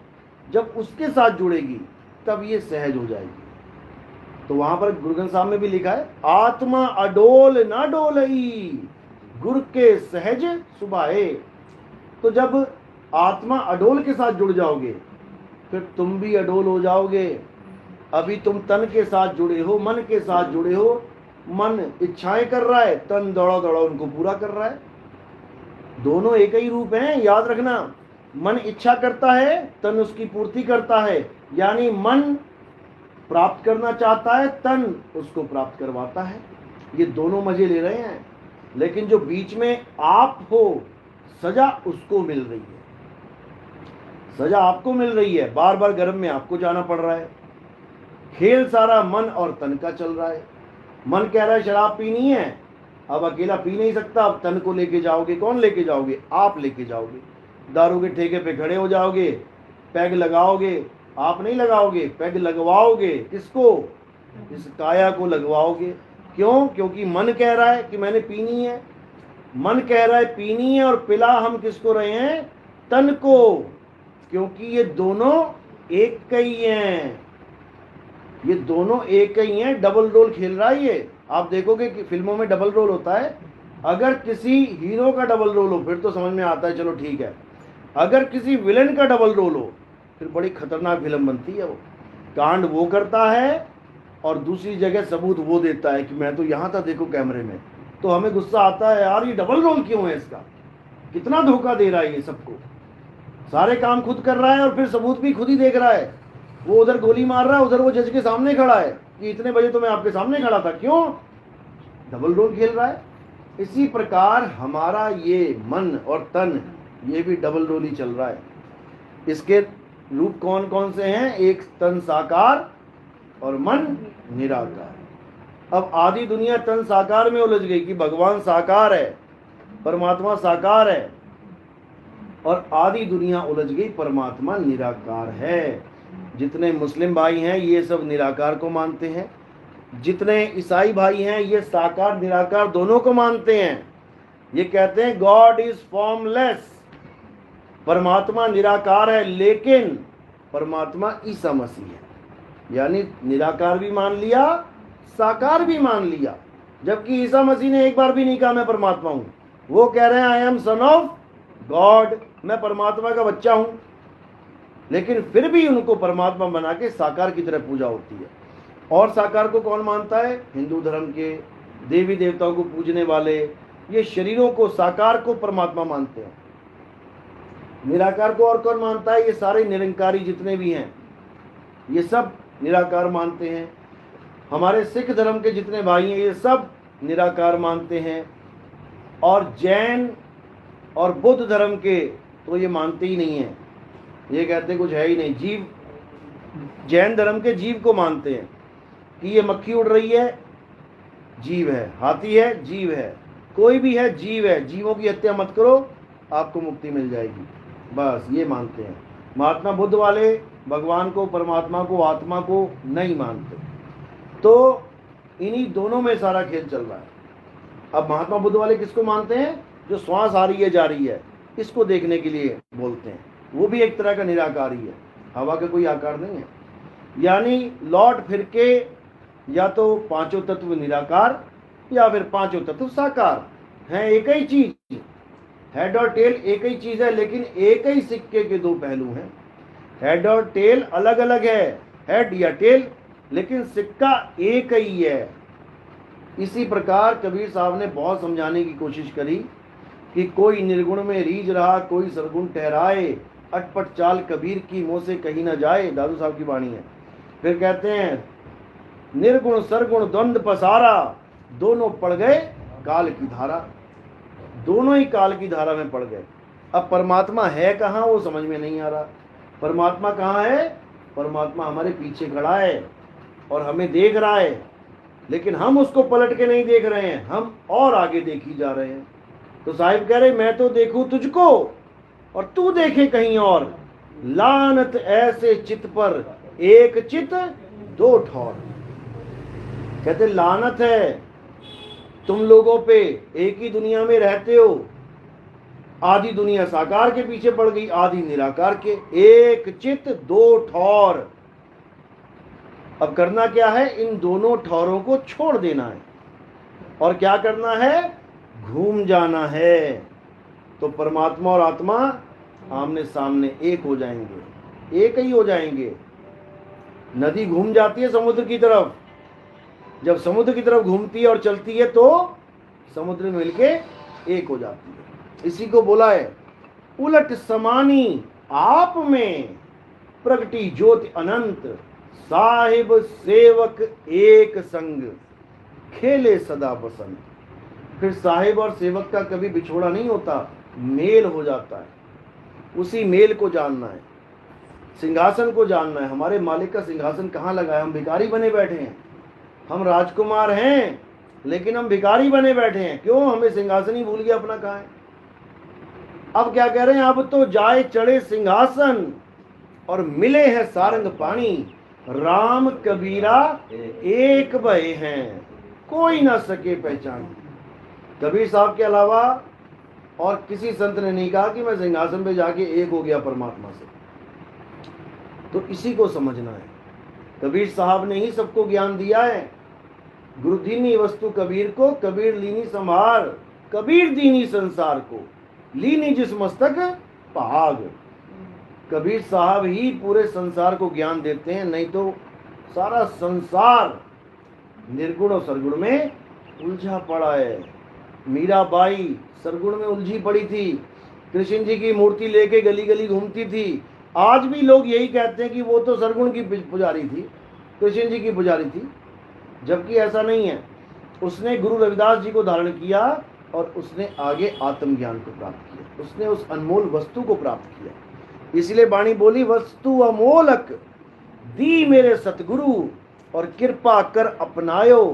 जब उसके साथ जुड़ेगी तब ये सहज हो जाएगी। तो वहां पर गुरु ग्रंथ साहब में भी लिखा है, आत्मा अडोल ना डोलई, गुरु के सहज सुभाए। तो जब आत्मा अडोल के साथ जुड़ जाओगे फिर तुम भी अडोल हो जाओगे। अभी तुम तन के साथ जुड़े हो, मन के साथ जुड़े हो। मन इच्छाएं कर रहा है, तन दौड़ा दौड़ा उनको पूरा कर रहा है। दोनों एक ही रूप हैं, याद रखना। मन इच्छा करता है, तन उसकी पूर्ति करता है। यानी मन प्राप्त करना चाहता है, तन उसको प्राप्त करवाता है। ये दोनों मजे ले रहे हैं, लेकिन जो बीच में आप हो, सजा उसको मिल रही है। सजा आपको मिल रही है, बार बार गर्भ में आपको जाना पड़ रहा है। खेल सारा मन और तन का चल रहा है। मन कह रहा है शराब पीनी है, अब अकेला पी नहीं सकता, अब तन को लेके जाओगे। कौन लेके जाओगे? आप लेके जाओगे। दारू के ठेके पे खड़े हो जाओगे, पैग लगाओगे, आप नहीं लगाओगे, पैग लगवाओगे। किसको? इस काया को लगवाओगे। क्यों? क्योंकि मन कह रहा है कि मैंने पीनी है, मन कह रहा है पीनी है, और पिला हम किसको रहे हैं? तन को। क्योंकि ये दोनों एक का ही हैं, ये दोनों एक ही हैं। डबल रोल खेल रहा है ये। आप देखोगे कि फिल्मों में डबल रोल होता है। अगर किसी हीरो का डबल रोल हो फिर तो समझ में आता है, चलो ठीक है। अगर किसी विलेन का डबल रोल हो फिर बड़ी खतरनाक फिल्म बनती है। वो कांड वो करता है और दूसरी जगह सबूत वो देता है कि मैं तो यहाँ था, देखो कैमरे में। तो हमें गुस्सा आता है, यार ये डबल रोल क्यों है इसका, कितना धोखा दे रहा है ये सबको। सारे काम खुद कर रहा है और फिर सबूत भी खुद ही देख रहा है। वो उधर गोली मार रहा है, उधर वो जज के सामने खड़ा है कि इतने बजे तो मैं आपके सामने खड़ा था। क्यों? डबल रोल खेल रहा है। इसी प्रकार हमारा ये मन और तन, ये भी डबल रोल ही चल रहा है। इसके रूप कौन कौन से हैं? एक तन साकार और मन निराकार। अब आधी दुनिया तन साकार में उलझ गई कि भगवान साकार है, परमात्मा साकार है, और आधी दुनिया उलझ गई परमात्मा निराकार है। जितने मुस्लिम भाई हैं ये सब निराकार को मानते हैं, जितने ईसाई भाई हैं ये साकार निराकार दोनों को मानते हैं। ये कहते हैं गॉड इज फॉर्मलेस, परमात्मा निराकार है, लेकिन परमात्मा ईसा मसीह है। यानी निराकार भी मान लिया, साकार भी मान लिया। जबकि ईसा मसीह ने एक बार भी नहीं कहा मैं परमात्मा हूं। वो कह रहे हैं I am son of God, मैं परमात्मा का बच्चा हूं। लेकिन फिर भी उनको परमात्मा बना के साकार की तरह पूजा होती है। और साकार को कौन मानता है? हिंदू धर्म के देवी देवताओं को पूजने वाले ये शरीरों को, साकार को परमात्मा मानते हैं। निराकार को और कौन मानता है? ये सारे निरंकारी जितने भी हैं ये सब निराकार मानते हैं। हमारे सिख धर्म के जितने भाई हैं ये सब निराकार मानते हैं। और जैन और बुद्ध धर्म के तो ये मानते ही नहीं हैं, ये कहते कुछ है ही नहीं। जीव, जैन धर्म के जीव को मानते हैं कि ये मक्खी उड़ रही है, जीव है, हाथी है, जीव है, कोई भी है, जीव है, जीवों की हत्या मत करो आपको मुक्ति मिल जाएगी, बस ये मानते हैं। महात्मा बुद्ध वाले भगवान को, परमात्मा को, आत्मा को नहीं मानते। तो इन्हीं दोनों में सारा खेल चल रहा है। अब महात्मा बुद्ध वाले किसको मानते हैं? जो श्वास आ रही है जा रही है इसको देखने के लिए बोलते हैं, वो भी एक तरह का निराकार ही है, हवा का कोई आकार नहीं है। यानी लौट फिर के या तो पांचों तत्व निराकार या फिर पांचों तत्व साकार हैं। एक ही चीज, हेड और टेल एक ही चीज है, लेकिन एक ही सिक्के के दो पहलू हैं। हेड और टेल अलग अलग है, हेड या टेल, लेकिन सिक्का एक ही है। इसी प्रकार कबीर साहब ने बहुत समझाने की कोशिश करी कि कोई निर्गुण में रीझ रहा, कोई सरगुण ठहराए, अटपट चाल कबीर की मुंह से कहीं ना जाए। दादू साहब की वाणी है। फिर कहते हैं निर्गुण सरगुण द्वंद्व पसारा, दोनों पड़ गए काल की धारा, दोनों ही काल की धारा में पड़ गए। अब परमात्मा है कहाँ वो समझ में नहीं आ रहा। परमात्मा कहाँ है? परमात्मा हमारे पीछे खड़ा है और हमें देख रहा है, लेकिन हम उसको पलट के नहीं देख रहे हैं, हम और आगे देखी जा रहे हैं। तो साहिब कह रहे मैं तो देखूं तुझको और तू देखे कहीं और। लानत ऐसे चित पर एक चित दो ठौर। कहते लानत है तुम लोगों पे, एक ही दुनिया में रहते हो, आधी दुनिया साकार के पीछे पड़ गई, आधी निराकार के, एक चित दो ठौर। अब करना क्या है? इन दोनों ठौरों को छोड़ देना है और क्या करना है? घूम जाना है। तो परमात्मा और आत्मा आमने सामने एक हो जाएंगे, एक ही हो जाएंगे। नदी घूम जाती है समुद्र की तरफ, जब समुद्र की तरफ घूमती है और चलती है तो समुद्र में मिलके एक हो जाती है। इसी को बोला है उलट समानी आप में प्रगटी ज्योति अनंत, साहिब सेवक एक संग खेले सदा पसंद। फिर साहिब और सेवक का कभी बिछोड़ा नहीं होता, मेल हो जाता है। उसी मेल को जानना है, सिंहासन को जानना है। हमारे मालिक का सिंहासन कहाँ लगा है? हम भिखारी बने बैठे हैं। हम राजकुमार हैं लेकिन हम भिखारी बने बैठे हैं। क्यों? हमें सिंहासन ही भूल गया अपना कहाँ है। अब क्या कह रहे हैं? अब तो जाए चढ़े सिंहासन, और मिले हैं सारंग पानी, राम कबीरा एक भय हैं, कोई ना सके पहचान। कबीर साहब के अलावा और किसी संत ने नहीं कहा कि मैं सिंहासन पे जाके एक हो गया परमात्मा से। तो इसी को समझना है। कबीर साहब ने ही सबको ज्ञान दिया है। गुरु दीनी वस्तु कबीर को, कबीर लीनी संभार, कबीर दीनी संसार को, लीनी जिस मस्तक पहाग। कबीर साहब ही पूरे संसार को ज्ञान देते हैं, नहीं तो सारा संसार निर्गुण और सरगुण में उलझा पड़ा है। मीराबाई सरगुण में उलझी पड़ी थी, कृष्ण जी की मूर्ति लेके गली गली घूमती थी। आज भी लोग यही कहते हैं कि वो तो सरगुण की पुजारी थी, कृष्ण जी की पुजारी थी, जबकि ऐसा नहीं है। उसने गुरु रविदास जी को धारण किया और उसने आगे आत्मज्ञान को प्राप्त किया, उसने उस अनमोल वस्तु को प्राप्त किया। इसलिए वाणी बोली, वस्तु अमोलक दी मेरे सतगुरु, और कृपा कर अपनायो,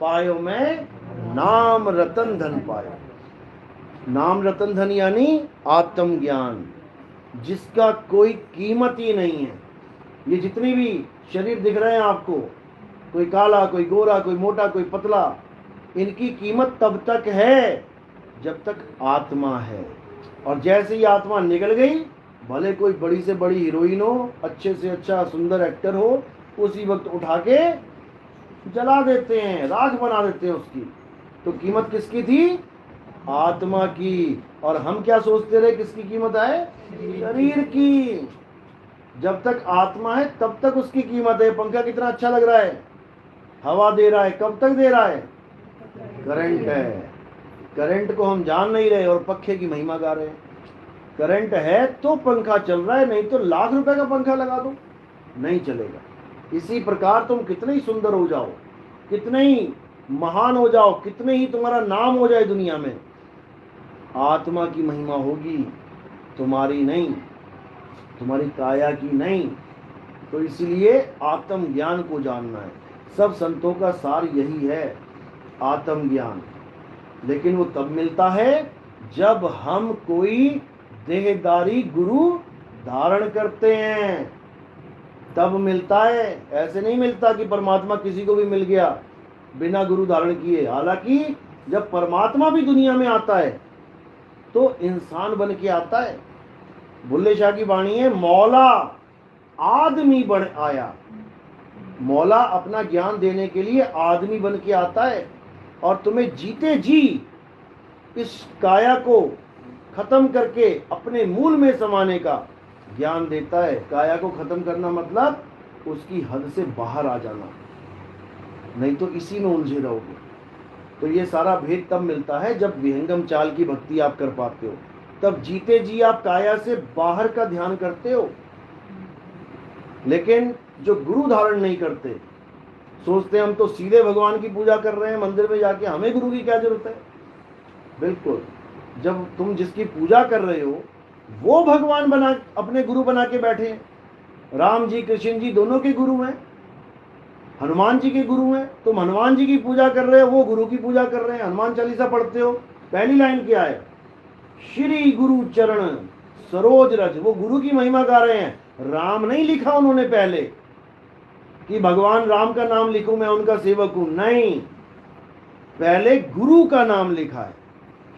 पायो मैं नाम रतन धन पायो। नाम रतन धन यानी आत्मज्ञान, जिसका कोई कीमत ही नहीं है। ये जितनी भी शरीर दिख रहे हैं आपको, कोई काला, कोई गोरा, कोई मोटा, कोई पतला, इनकी कीमत तब तक है जब तक आत्मा है। और जैसे ही आत्मा निकल गई, भले कोई बड़ी से बड़ी हीरोइन हो, अच्छे से अच्छा सुंदर एक्टर हो, उसी वक्त उठा के जला देते हैं, राख बना देते हैं उसकी। तो कीमत किसकी थी? आत्मा की। और हम क्या सोचते रहे किसकी कीमत है? शरीर की। जब तक आत्मा है तब तक उसकी कीमत है। पंखा कितना अच्छा लग रहा है, हवा दे रहा है, कब तक दे रहा है? करंट है। करंट को हम जान नहीं रहे और पंखे की महिमा गा रहे हैं। करंट है तो पंखा चल रहा है, नहीं तो लाख रुपए का पंखा लगा दो, नहीं चलेगा। इसी प्रकार तुम कितने ही सुंदर हो जाओ, कितने ही महान हो जाओ, कितने ही तुम्हारा नाम हो जाए दुनिया में, आत्मा की महिमा होगी, तुम्हारी नहीं, तुम्हारी काया की नहीं। तो इसलिए आत्मज्ञान को जानना है। सब संतों का सार यही है, आत्मज्ञान। लेकिन वो तब मिलता है जब हम कोई देहदारी गुरु धारण करते हैं, तब मिलता है। ऐसे नहीं मिलता कि परमात्मा किसी को भी मिल गया बिना गुरु धारण किए। हालांकि जब परमात्मा भी दुनिया में आता है तो इंसान बन के आता है। बुल्ले शाह की वाणी है, मौला आदमी बन आया। मौला अपना ज्ञान देने के लिए आदमी बन के आता है और तुम्हें जीते जी इस काया को खत्म करके अपने मूल में समाने का ज्ञान देता है। काया को खत्म करना मतलब उसकी हद से बाहर आ जाना, नहीं तो इसी में उलझे रहोगे। तो ये सारा भेद तब मिलता है जब विहंगम चाल की भक्ति आप कर पाते हो, तब जीते जी आप काया से बाहर का ध्यान करते हो। लेकिन जो गुरु धारण नहीं करते, सोचते हम तो सीधे भगवान की पूजा कर रहे हैं मंदिर में जाके, हमें गुरु की क्या जरूरत है। बिल्कुल, जब तुम जिसकी पूजा कर रहे हो वो भगवान बना, अपने गुरु बना के बैठे हैं। राम जी कृष्ण जी दोनों के गुरु हैं, हनुमान जी के गुरु हैं। तुम हनुमान जी की पूजा कर रहे हो, वो गुरु की पूजा कर रहे हैं। हनुमान चालीसा पढ़ते हो, पहली लाइन क्या है? श्री गुरु चरण सरोज रज। वो गुरु की महिमा गा रहे हैं। राम नहीं लिखा उन्होंने पहले कि भगवान राम का नाम लिखूं, मैं उनका सेवक हूं, नहीं, पहले गुरु का नाम लिखा है,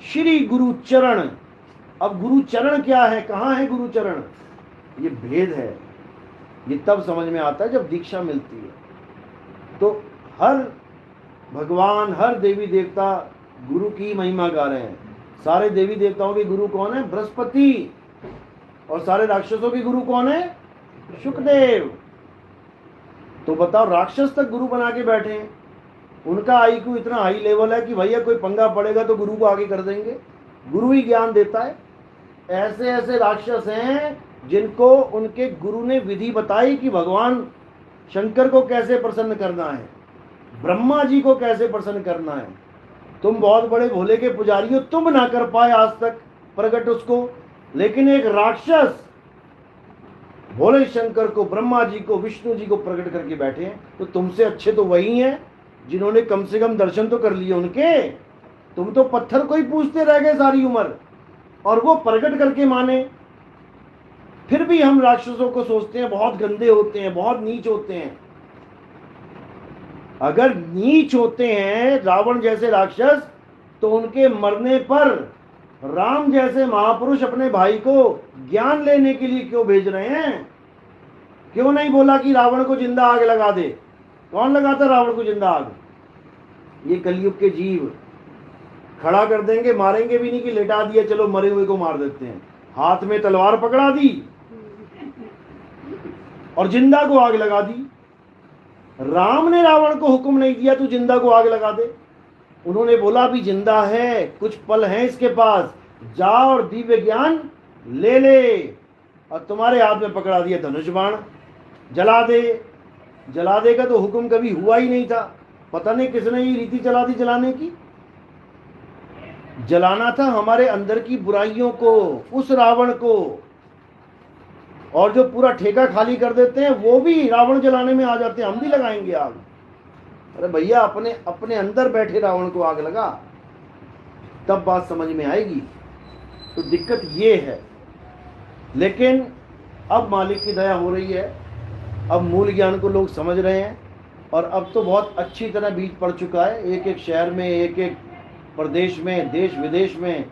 श्री गुरु चरण। अब गुरु चरण क्या है, कहां है गुरु चरण? ये भेद है। ये तब समझ में आता है जब दीक्षा मिलती है। तो हर भगवान, हर देवी देवता गुरु की महिमा गा रहे हैं। सारे देवी देवताओं के गुरु कौन है? बृहस्पति। और सारे राक्षसों के गुरु कौन है? शुकदेव। तो बताओ, राक्षस तक गुरु बना के बैठे हैं। उनका आईक्यू इतना हाई लेवल है कि भैया कोई पंगा पड़ेगा तो गुरु को आगे कर देंगे, गुरु ही ज्ञान देता है। ऐसे ऐसे राक्षस हैं जिनको उनके गुरु ने विधि बताई कि भगवान शंकर को कैसे प्रसन्न करना है, ब्रह्मा जी को कैसे प्रसन्न करना है। तुम बहुत बड़े भोले के पुजारी हो, तुम ना कर पाए आज तक प्रकट उसको, लेकिन एक राक्षस भोले शंकर को, ब्रह्मा जी को, विष्णु जी को प्रकट करके बैठे हैं। तो तुमसे अच्छे तो वही हैं जिन्होंने कम से कम दर्शन तो कर लिए उनके। तुम तो पत्थर को ही पूछते रह गए सारी उम्र, और वो प्रकट करके माने। फिर भी हम राक्षसों को सोचते हैं बहुत गंदे होते हैं, बहुत नीच होते हैं। अगर नीच होते हैं रावण जैसे राक्षस, तो उनके मरने पर राम जैसे महापुरुष अपने भाई को ज्ञान लेने के लिए क्यों भेज रहे हैं? क्यों नहीं बोला कि रावण को जिंदा आग लगा दे? कौन लगाता रावण को जिंदा आग? ये कलयुग के जीव खड़ा कर देंगे, मारेंगे भी नहीं कि लेटा दिया चलो मरे हुए को मार देते हैं। हाथ में तलवार पकड़ा दी और जिंदा को आग लगा दी। राम ने रावण को हुक्म नहीं दिया तू जिंदा को आग लगा दे। उन्होंने बोला भी जिंदा है, कुछ पल हैं इसके पास, जा और दिव्य ज्ञान ले ले। और तुम्हारे हाथ में पकड़ा दिया धनुष बाण, जला दे। जला दे का तो हुक्म कभी हुआ ही नहीं था। पता नहीं किसने ये रीति चला दी जलाने की। जलाना था हमारे अंदर की बुराइयों को, उस रावण को। और जो पूरा ठेका खाली कर देते हैं वो भी रावण जलाने में आ जाते हैं, हम भी लगाएंगे आग। अरे भैया अपने अपने अंदर बैठे रावण को आग लगा, तब बात समझ में आएगी। तो दिक्कत ये है। लेकिन अब मालिक की दया हो रही है, अब मूल ज्ञान को लोग समझ रहे हैं और अब तो बहुत अच्छी तरह बीज पड़ चुका है। एक एक शहर में, एक एक प्रदेश में, देश विदेश में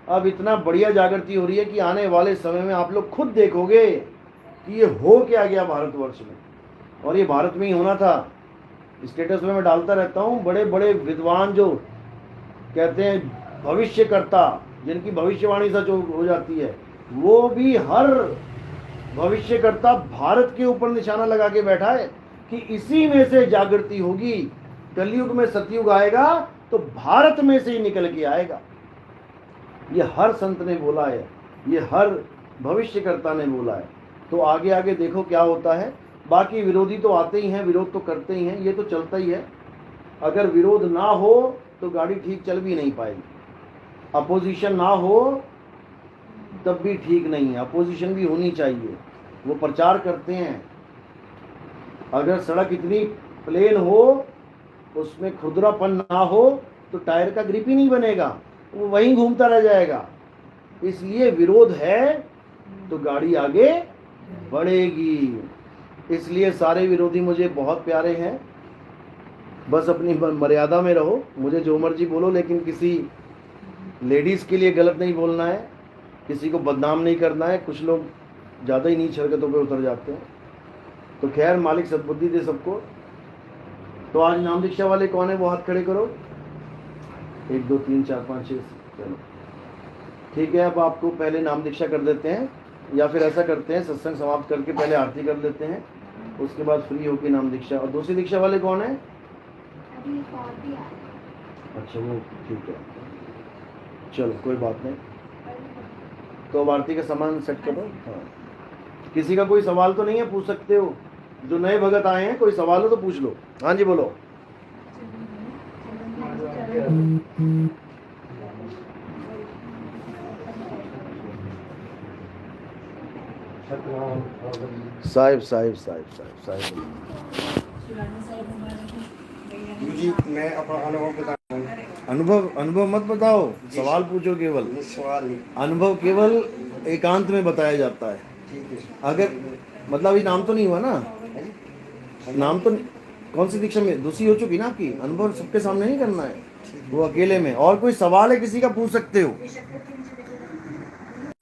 अब इतना बढ़िया जागृति हो रही है कि आने वाले समय में आप लोग खुद देखोगे कि ये हो क्या गया भारतवर्ष में। और ये भारत में ही होना था। स्टेटस में मैं डालता रहता हूँ, बड़े बड़े विद्वान जो कहते हैं भविष्यकर्ता, जिनकी भविष्यवाणी सच हो जाती है, वो भी हर भविष्यकर्ता भारत के ऊपर निशाना लगा के बैठा है कि इसी में से जागृति होगी। कलयुग में सतयुग आएगा तो भारत में से ही निकल के आएगा। ये हर संत ने बोला है, ये हर भविष्यकर्ता ने बोला है। तो आगे आगे देखो क्या होता है। बाकी विरोधी तो आते ही हैं, विरोध तो करते ही हैं, ये तो चलता ही है। अगर विरोध ना हो तो गाड़ी ठीक चल भी नहीं पाएगी। अपोजिशन ना हो तब भी ठीक नहीं है, अपोजिशन भी होनी चाहिए। वो प्रचार करते हैं। अगर सड़क इतनी प्लेन हो, उसमें खुरदरापन ना हो, तो टायर का ग्रिप ही नहीं बनेगा, वो वहीं घूमता रह जाएगा। इसलिए विरोध है तो गाड़ी आगे बढ़ेगी। इसलिए सारे विरोधी मुझे बहुत प्यारे हैं। बस अपनी मर्यादा में रहो, मुझे जो मर्जी बोलो, लेकिन किसी लेडीज़ के लिए गलत नहीं बोलना है, किसी को बदनाम नहीं करना है। कुछ लोग ज़्यादा ही नीच हरकतों पे उतर जाते हैं। तो खैर मालिक सद्बुद्धि दे सबको। तो आज नाम दीक्षा वाले कौन है वो हाथ खड़े करो। 1 2 3 4 5 6। चलो ठीक है, अब आपको पहले नाम दीक्षा कर देते हैं, या फिर ऐसा करते हैं सत्संग समाप्त करके पहले आरती कर लेते हैं, उसके बाद फ्री होकर नाम दीक्षा। और दूसरी दीक्षा वाले कौन है? अच्छा वो ठीक है, चलो कोई बात नहीं। तो अब आरती का सामान सेट करो। हाँ, किसी का कोई सवाल तो नहीं है, पूछ सकते हो। जो नए भगत आए हैं कोई सवाल हो तो पूछ लो। हाँ जी बोलो। साहिब साहिब साहिब साहिब साहिब जी मैं अपना अनुभव बताऊंगा। अनुभव मत बताओ, सवाल पूछो केवल। सवाल नहीं, अनुभव केवल एकांत में बताया जाता है। ठीक है। अगर मतलब ये नाम तो नहीं हुआ ना, नाम तो कौन सी दीक्षा में दूसरी हो चुकी ना आपकी। अनुभव सबके सामने नहीं करना है, वो अकेले में। और कोई सवाल है किसी का पूछ सकते हो।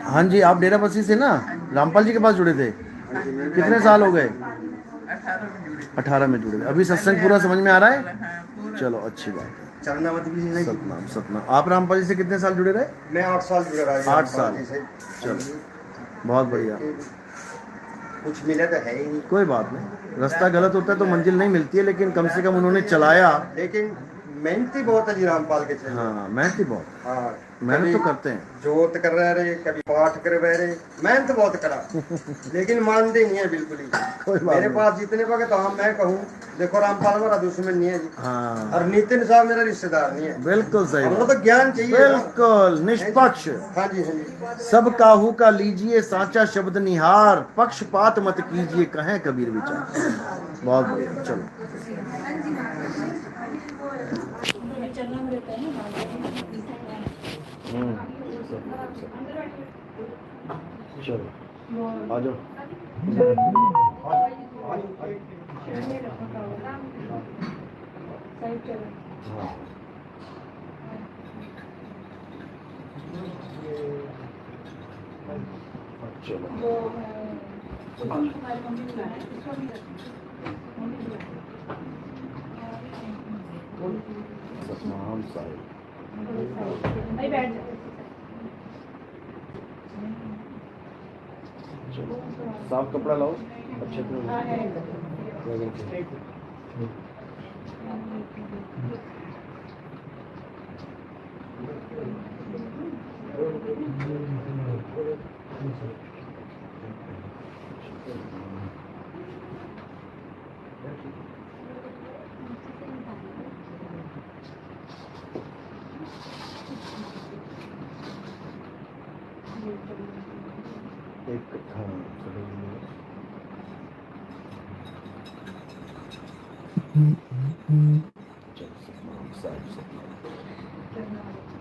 हाँ जी, आप डेरा बस्सी से ना रामपाल जी के पास जुड़े थे, कितने साल हो गए? 18 में जुड़े। अभी सत्संग पूरा समझ में आ रहा है? चलो अच्छी बात है। चरणावत भी नहीं। सतनाम सतनाम। आप रामपाल जी से कितने साल जुड़े रहे? मैं 8 साल जुड़ा रहा। 8 साल। चलो बहुत बढ़िया। कुछ मिला तो है ही नहीं। कोई बात नहीं, रास्ता गलत होता है तो मंजिल नहीं मिलती है, लेकिन कम से कम उन्होंने चलाया। लेकिन मेहनती बहुत है जी रामपाल के चले। हाँ मेहनत बहुत, हाँ मेहनत तो करते हैं। जोत कर रहे, कभी पाठ कर रहे, मेहनत बहुत करा लेकिन मानते नहीं है बिल्कुल ही। कोई बात मेरे नहीं। पास जितने भगत हाँ मैं कहूँ, देखो रामपाल मेरा दुश्मन नहीं है जी, हाँ और नितिन साहब मेरा रिश्तेदार नहीं है। बिल्कुल सही हमको बात। तो ज्ञान चाहिए ना। बिल्कुल निष्पक्ष। हाँ जी हाँ जी। सब काहू का लीजिए साचा शब्द निहार, पक्षपात मत कीजिए कहें कबीर विचार। बहुत बढ़िया। चलो चलो आ जाओ। हाँ चलो सतनाम साहिब। चलो साफ कपड़ा लाओ अच्छे से। एक हाँ चलो चलो सतनाम साहिब सतनाम।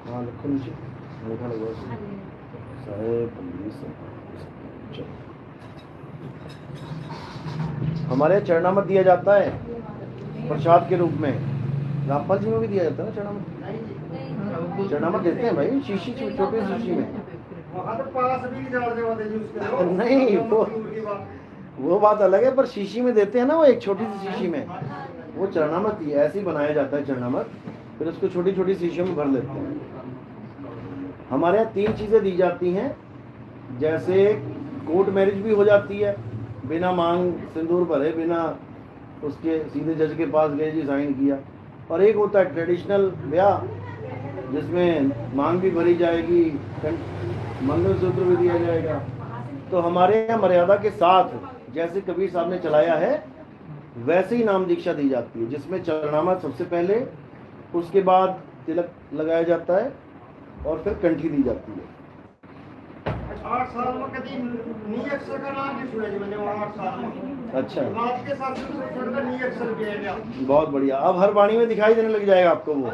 हाँ लिखो नीचे अंगूठा लगवाओ साहिब बंदी सतनाम। चलो हमारे यहाँ चरणामत दिया जाता है प्रसाद के रूप में। रामपाल जी में भी दिया जाता है ना चरणामत? चरणामत देते हैं भाई शीशी छोटी शीशी में। नहीं वो बात अलग है, पर शीशी में देते हैं ना, वो एक छोटी सी शीशी में वो चरणामत ही ऐसे ही बनाया जाता है चरणामत, फिर उसको छोटी छोटी शीशियों में भर लेते हैं। हमारे यहाँ 3 चीजें दी जाती हैं, जैसे कोर्ट मैरिज भी हो जाती है बिना मांग सिंदूर भरे, बिना उसके सीधे जज के पास गए जी साइन किया, और एक होता है ट्रेडिशनल ब्याह जिसमें मांग भी भरी जाएगी, मंगलसूत्र भी दिया जाएगा। तो हमारे यहाँ मर्यादा के साथ जैसे कबीर साहब ने चलाया है वैसे ही नाम दीक्षा दी जाती है, जिसमें चरणामत सबसे पहले, उसके बाद तिलक लगाया जाता है और फिर कंठी दी जाती है। 8 साल में कभी नी अक्षर का नाम नहीं सुना जी मैंने, 8 साल में। अच्छा बात के साथ छोड़कर नी अक्षर भी है क्या? बहुत बढ़िया। अब हर वाणी में दिखाई देने लग जाएगा आपको वो।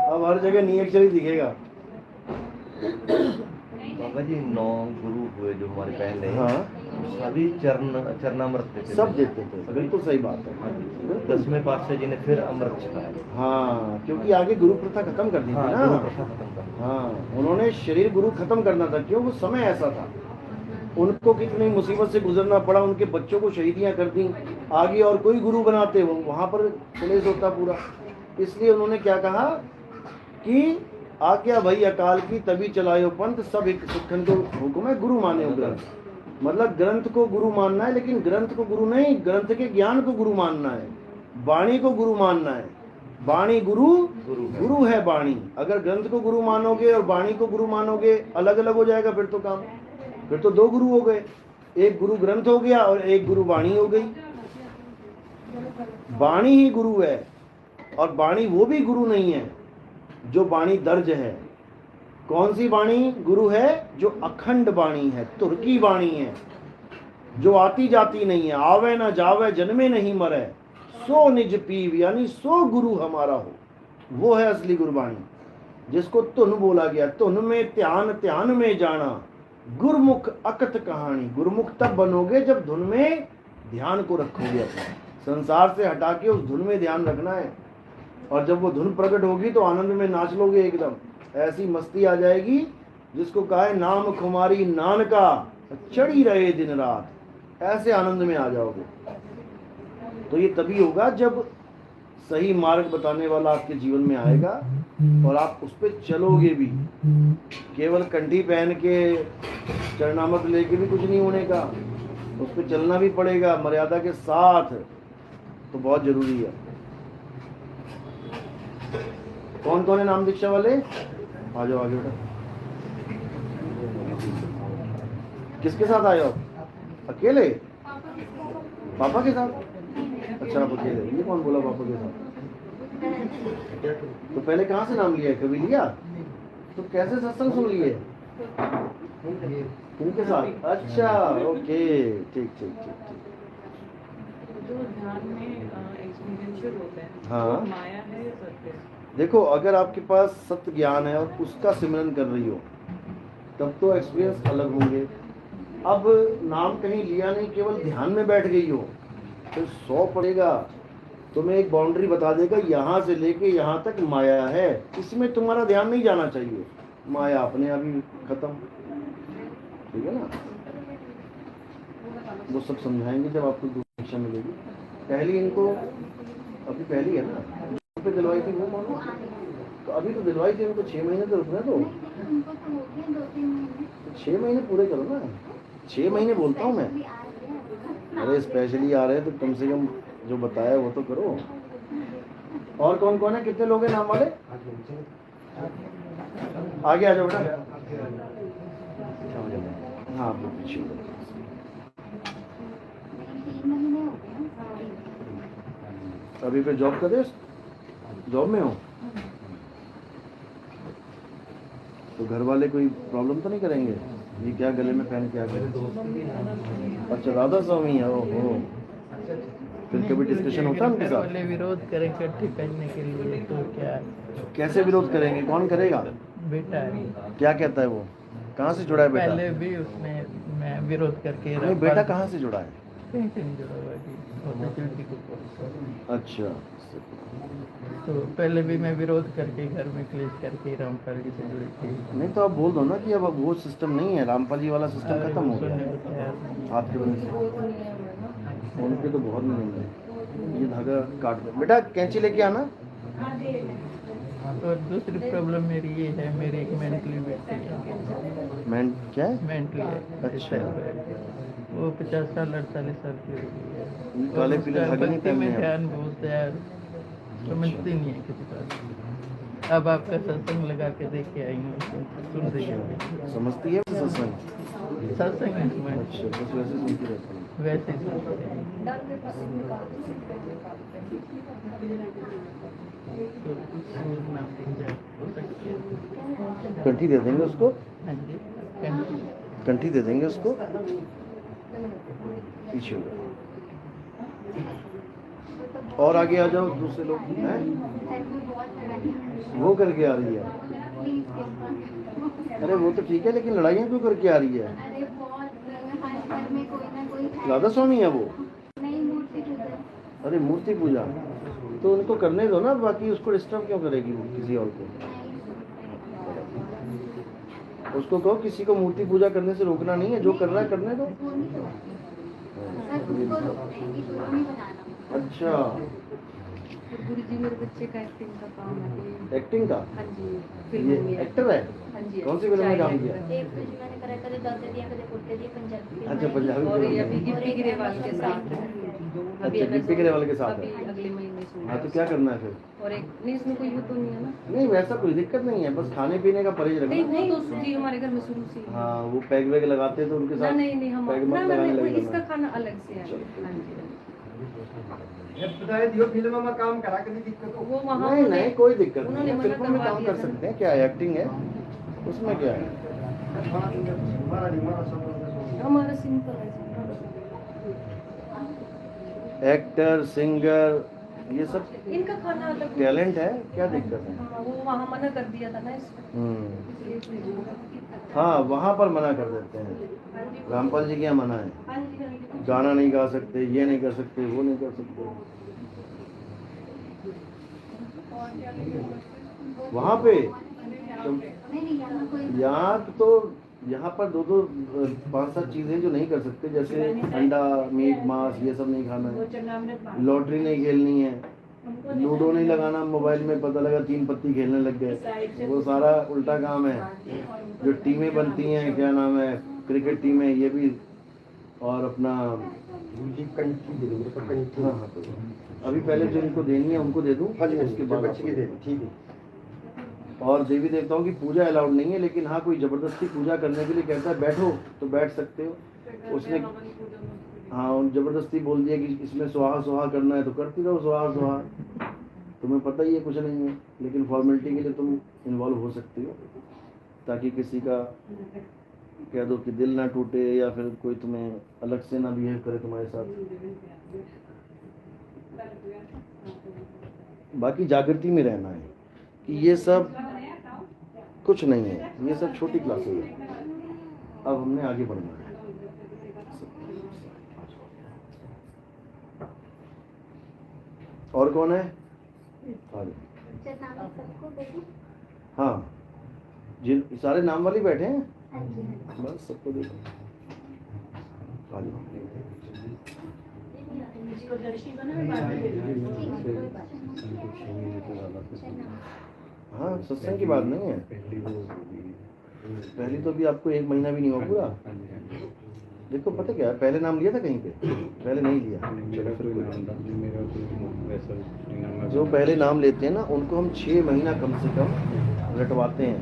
अब हर जगह नी अक्षर ही दिखेगा। बाबा जी 9 गुरु हुए जो हमारे पहले, हाँ सभी चरणामृत देते थे। सब देते थे, बिल्कुल सही बात है। 10वें पातशाह जी ने फिर अमृत छिपाया। हाँ क्योंकि आगे गुरु प्रथा खत्म कर दी थी ना। गुरु प्रथा खत्म कर। हाँ उन्होंने शरीर गुरु खत्म करना था, क्यों? वो समय ऐसा था, उनको कितनी मुसीबत से गुजरना पड़ा, उनके बच्चों को शहीदियां कर दी, आगे और कोई गुरु बनाते हो वहां पर क्लेश होता पूरा। इसलिए उन्होंने क्या कहा कि आज्ञा भई अकाल की तभी चलायो पंथ, सब एक सिखन को हुक्म है गुरु माने ग्रंथ। मतलब ग्रंथ को गुरु मानना है, लेकिन ग्रंथ को गुरु नहीं, ग्रंथ के ज्ञान को गुरु मानना है, वाणी को गुरु मानना है। वाणी गुरु है वाणी। अगर ग्रंथ को गुरु मानोगे और वाणी को गुरु मानोगे, अलग अलग हो जाएगा फिर तो काम। फिर तो 2 गुरु हो गए, एक गुरु ग्रंथ हो गया और एक गुरु वाणी हो गई। वाणी ही गुरु है, और वाणी वो भी गुरु नहीं है जो वाणी दर्ज है। कौन सी वाणी गुरु है? जो अखंड वाणी है, तुर्की वाणी है, जो आती जाती नहीं है, आवे ना जावे जन्मे नहीं मरे, सो निज पीव, यानी सो गुरु हमारा हो, वो है असली गुरबाणी, जिसको धुन बोला गया। धुन में ध्यान, ध्यान में जाना, गुरमुख अकथ कहानी। गुरमुख तब बनोगे जब धुन में ध्यान को रखोगे अपना, संसार से हटा के उस धुन में ध्यान रखना है। और जब वो धुन प्रकट होगी तो आनंद में नाच लोगे, एकदम ऐसी मस्ती आ जाएगी जिसको कहा है नाम खुमारी नानका चढ़ी रहे दिन रात, ऐसे आनंद में आ जाओगे। तो ये तभी होगा जब सही मार्ग बताने वाला आपके जीवन में आएगा और आप उस पर चलोगे भी। केवल कंठी पहन के चरणामत लेके भी कुछ नहीं होने का, उस पर चलना भी पड़ेगा मर्यादा के साथ, तो बहुत जरूरी है। कौन कौन है नाम दीक्षा वाले? आ जाओ आगे बेटा। किसके साथ आए हो? अकेले? पापा के साथ? अच्छा आप अकेले। ये कौन बोला पापा के साथ? तो पहले कहाँ से नाम लिया है? कभी लिया? तो कैसे सत्संग सुन लिए? इनके साथ? अच्छा ओके, ठीक ठीक ठीक ठीक। जो ध्यान में एक्सपीरियंशियल होता है, हाँ। वो माया है या सत्य? देखो अगर आपके पास सत्य ज्ञान है और उसका सिमरन कर रही हो तब तो एक्सपीरियंस अलग होंगे। अब नाम कहीं लिया नहीं, केवल ध्यान में बैठ गई हो तो 100 पड़ेगा। तुम्हें एक बाउंड्री बता देगा, यहाँ से लेके यहाँ तक माया है, इसमें तुम्हारा ध्यान नहीं जाना चाहिए, माया अपने आप ही खत्म। ठीक है ना? वो सब समझाएंगे जब आपको दूसरी शिक्षा मिलेगी। पहली इनको अभी पहली है ना पे दिलवाई थी वो मानो, तो अभी तो दिलवाई थी उनको 6 महीने तो रुकना दो। 6 महीने पूरे करो ना, 6 महीने बोलता हूँ मैं। अरे स्पेशली आ रहे हैं तो कम से कम जो बताया वो तो करो। और कौन कौन है, कितने लोग हैं नाम वाले? आगे आ जाओ बेटा। हाँ आप लोग पीछे हो जाओ। अभी फिर जॉब कर रहे हो? जॉब में हो तो घर वाले कोई प्रॉब्लम तो नहीं करेंगे? ये क्या गले में पहन के आ गए? अच्छा राधा स्वामी है। ओहो, फिर कभी डिस्कशन होता है उनके साथ? वाले विरोध करेंगे ठीक करने के लिए तो क्या? कैसे विरोध करेंगे? कौन करेगा? बेटा है। क्या कहता है वो? कहाँ से जुड़ा है बेटा? पहले भी उसने मैं विरोध करके नहीं, बेटा कहाँ से जुड़ा है? कहीं से नहीं जुड़ा हुआ जी, वो तो ड्यूटी को। अच्छा, तो पहले भी मैं विरोध करके घर में क्लेश करके रामपाल जी से जुड़ी थी। नहीं तो आप बोल दो ना कि अब वो सिस्टम नहीं है, रामपाल जी वाला सिस्टम खत्म हो सुनने गया को तैयार नहीं। आपके वजह से। उनके तो बहुत नियम है। ये धागा काट दो बेटा, कैंची लेके आना। और दूसरी प्रॉब्लम मेरी ये है, मेरी एक मेंटली व्यक्ति है। क्या है? मेंटली है। अच्छा। वो 50 साल 48 साल की हो गई है। काले पीले धागे नहीं भक्ति में पहनने हैं। ध्यान बहुत है, समझती नहीं है किसी बात। अब आपका सत्संग लगा के देख के आई हूँ, सुन रही हूँ। समझती है सत्संग? सत्संग में मैं अच्छा, बस वैसे सुनती रहती है। वैसे ही सुनती हूँ। तो कुछ नाम पूजा हो सकती है। कंठी दे देंगे उसको, हाँ जी, कंठी। कंठी दे देंगे उसको। पीछे हो जाओ। और आगे आ जाओ, दूसरे लोग हैं वो करके आ रही है। अरे वो तो ठीक है, लेकिन लड़ाइयाँ क्यों करके आ रही है? राधा स्वामी है वो? अरे मूर्ति पूजा तो उनको करने दो ना, बाकी उसको डिस्टर्ब क्यों करेगी वो किसी और को? उसको कहो किसी को मूर्ति पूजा करने से रोकना नहीं है, जो कर रहा है करने दो। अच्छा, गुरुजी मेरे बच्चे का एक्टिंग का काम है। एक्टिंग का? हाँ जी, ये फिल्मों में। एक्टर है? हाँ जी। कौन सी फिल्म में काम किया? अच्छा, पंजाबी और ये फिल्म अभी में। गिप्पी ग्रेवाल के साथ है। अभी अच्छा, गिप्पी ग्रेवाल के साथ अभी है। अगले महीने शुरू हाँ तो क्या करना है फिर? और एक नहीं, इसमें कोई वो तो नहीं है ना? नहीं वैसा कोई दिक्कत नहीं है, बस खाने पीने का परहेज नहीं रखना। वो तो जी हमारे घर में शुरू से ही है। हाँ वो पैग वैग लगाते हैं तो उनके ना साथ नहीं नहीं, हम पैग मत ना ना लगाने नहीं, लगे इसका ना। खाना अलग से है। चलो। हाँ जी। बताए दियो फिल्म में काम करा के दिक्कत हो। वो वहाँ नहीं नहीं कोई दिक्कत नहीं उन्होंने है, मना फिल्मों में करवा काम दिया कर था। सकते हैं, क्या है एक्टिंग है उसमें क्या है? हमारा सिंपल है। एक्टर सिंगर ये सब इनका खाना अलग टैलेंट है, क्या दिक्कत है? हाँ, वो वहाँ मना कर दिया था ना इसको, हम्म, इसलिए हाँ वहाँ पर मना कर देते हैं। रामपाल जी के यहाँ मना है, हाँ जी हाँ जी। गाना नहीं गा सकते, ये नहीं कर सकते, वो नहीं कर सकते। वहाँ पे यहाँ तो यहाँ पर दो 5-7 चीजें जो नहीं कर सकते, जैसे अंडा मीट मांस ये सब नहीं खाना है, लॉटरी नहीं खेलनी है, लूडो नहीं लगाना मोबाइल में, पता लगा 3 पत्ती खेलने लग गए, वो सारा उल्टा काम है। जो टीमें बनती हैं, क्या नाम है, क्रिकेट टीमें, ये भी, और अपना कंठी दे दो, कंठी। हाँ हाँ, तो अभी पहले जो इनको देनी है उनको दे दूँ, हाँ जी, उसके बाद बच्चे की दे दो, ठीक है। और देवी देवताओं की पूजा अलाउड नहीं है, लेकिन हाँ कोई जबरदस्ती पूजा करने के लिए कहता है बैठो तो बैठ सकते हो। उसने हाँ जबरदस्ती बोल दिया कि इसमें सुहा सुहा करना है तो करती रहो सुहा सुहा, तुम्हें पता ही है कुछ नहीं है, लेकिन फॉर्मेलिटी के लिए तुम इन्वॉल्व हो सकते हो, ताकि किसी का कह दो कि दिल ना टूटे या फिर कोई तुम्हें अलग से ना बिहेव करे तुम्हारे साथ। बाकी जागृति में रहना है कि ये सब कुछ नहीं है, ये सब छोटी क्लासेस है। अब हमने आगे बढ़ना है। और कौन है? हाँ, जिन सारे नाम वाले बैठे हैं, बस सबको देखो। हाँ, सत्संग की बात नहीं है। पहली तो अभी आपको 1 महीना भी नहीं हुआ पूरा। देखो पता क्या है, पहले नाम लिया था कहीं पे? पहले नहीं लिया। जो पहले नाम लेते हैं ना, उनको हम 6 महीना कम से कम रटवाते हैं,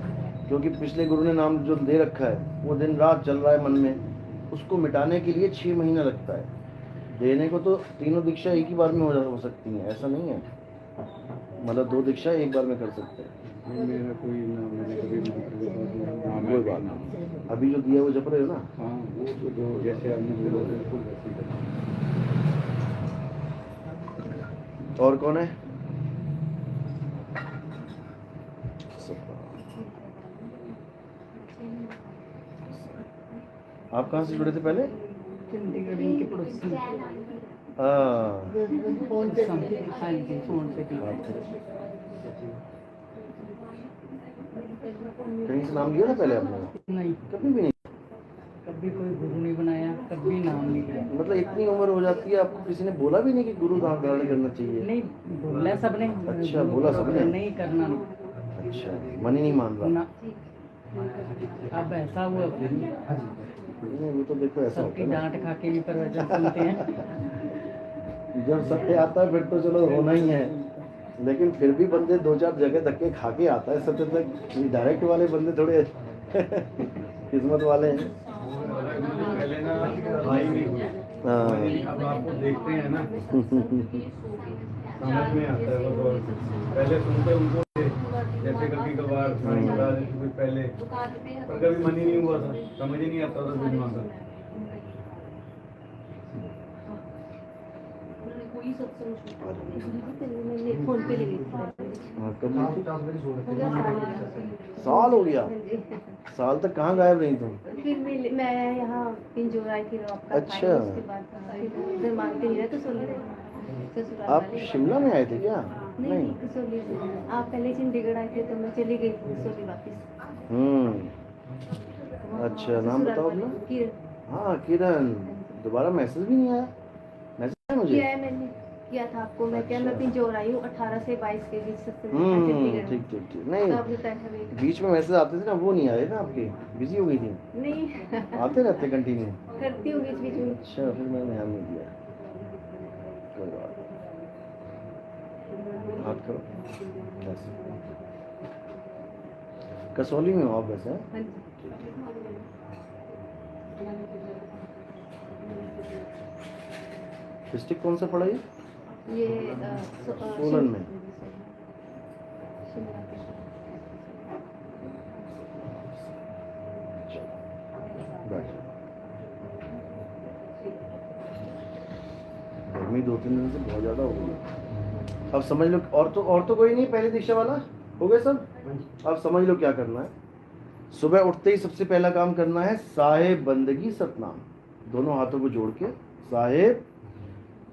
क्योंकि पिछले गुरु ने नाम जो दे रखा है वो दिन रात चल रहा है मन में, उसको मिटाने के लिए 6 महीना लगता है। देने को तो तीनों दीक्षा एक ही बार में हो सकती हैं, ऐसा नहीं है। मतलब 2 दीक्षा एक बार में कर सकते हैं। मेरा कोई नाम मैंने कभी कोई बात नहीं, अभी जो दिया वो जप रहे हो ना। हाँ, वो तो जो जैसे आपने बोला बिल्कुल वैसे ही करना। और कौन है? आप कहाँ से जुड़े थे पहले? चंडीगढ़ इनके पड़ोसी। हाँ, फोन से हाँ जी, फोन से कहीं से नाम लिया था पहले आपने? नहीं, कभी भी नहीं। कभी कोई गुरु नहीं बनाया, कभी नाम नहीं लिया। मतलब इतनी उम्र हो जाती है, आपको किसी ने बोला भी नहीं कि गुरु नाम धारण करना चाहिए? नहीं बोला सबने। अच्छा, बोला सबने? नहीं करना नहीं। अच्छा, मन ही नहीं मान रहा। ना, अब ऐसा हुआ नहीं, वो तो देखो ऐसा होता सबकी है ना, डांट खा के भी प्रवचन सुनते हैं। जब सत्य आता है फिर तो चलो होना ही है, लेकिन फिर भी बंदे 2-4 जगह धक्के खा के आता है सत्य तक। डायरेक्ट वाले बंदे थोड़े किस्मत वाले हैं। पहले ना भाई नहीं हुए, हाँ। अब आपको देखते हैं ना, समझ में आता है वो तो। पहले सुनते उनको थे, जैसे कभी कभार कुछ पहले, पर कभी मन ही नहीं हुआ था, समझ ही नहीं आता था कुछ मांगा। फोन पे ले ली थी। हाँ, कब? साल हो गया? साल तक कहाँ गायब रही तुम? फिर मैं यहाँ पिंजोर आई थी, आपका अच्छा। था, उसके बाद फिर मानते नहीं रहे तो सोली रहे। ससुराल आप वाले। शिमला में आए थे क्या? नहीं कसौली से। आप पहले चंडीगढ़ आए थे तो मैं चली गई थी कसौली वापस। अच्छा, नाम बताओ अपना। किरण हाँ, किरण। दोबारा मैसेज भी नहीं आया? मैसेज आया मुझे? किया है मैंने, किया था आपको। मैं क्या, मैं पिंजोर आई हूँ 18 से 22 के बीच सत्संग था चंडीगढ़ ठीक में। ठीक ठीक। नहीं, तो आपने बैठा वेट। बीच में मैसेज आते थे ना, वो नहीं आए ना आपके? बिजी हो गई थी? नहीं आते रहते कंटिन्यू? करती हूँ बीच बीच में। अच्छा, फिर मैंने ध्यान नहीं दिया। कोई बात नहीं। हाथ करो ऐसे। कसौली में हो आप वैसे? हाँ जी। डिस्ट्रिक्ट कौन सा पड़ा ये? ये सोलन में। शिमला के। गर्मी 2-3 दिन से बहुत ज़्यादा हो गई। अब समझ लो, और तो कोई नहीं पहली दीक्षा वाला हो गए सब? अब समझ लो क्या करना है। सुबह उठते ही सबसे पहला काम करना है साहेब बंदगी सतनाम। दोनों हाथों को जोड़ के साहेब,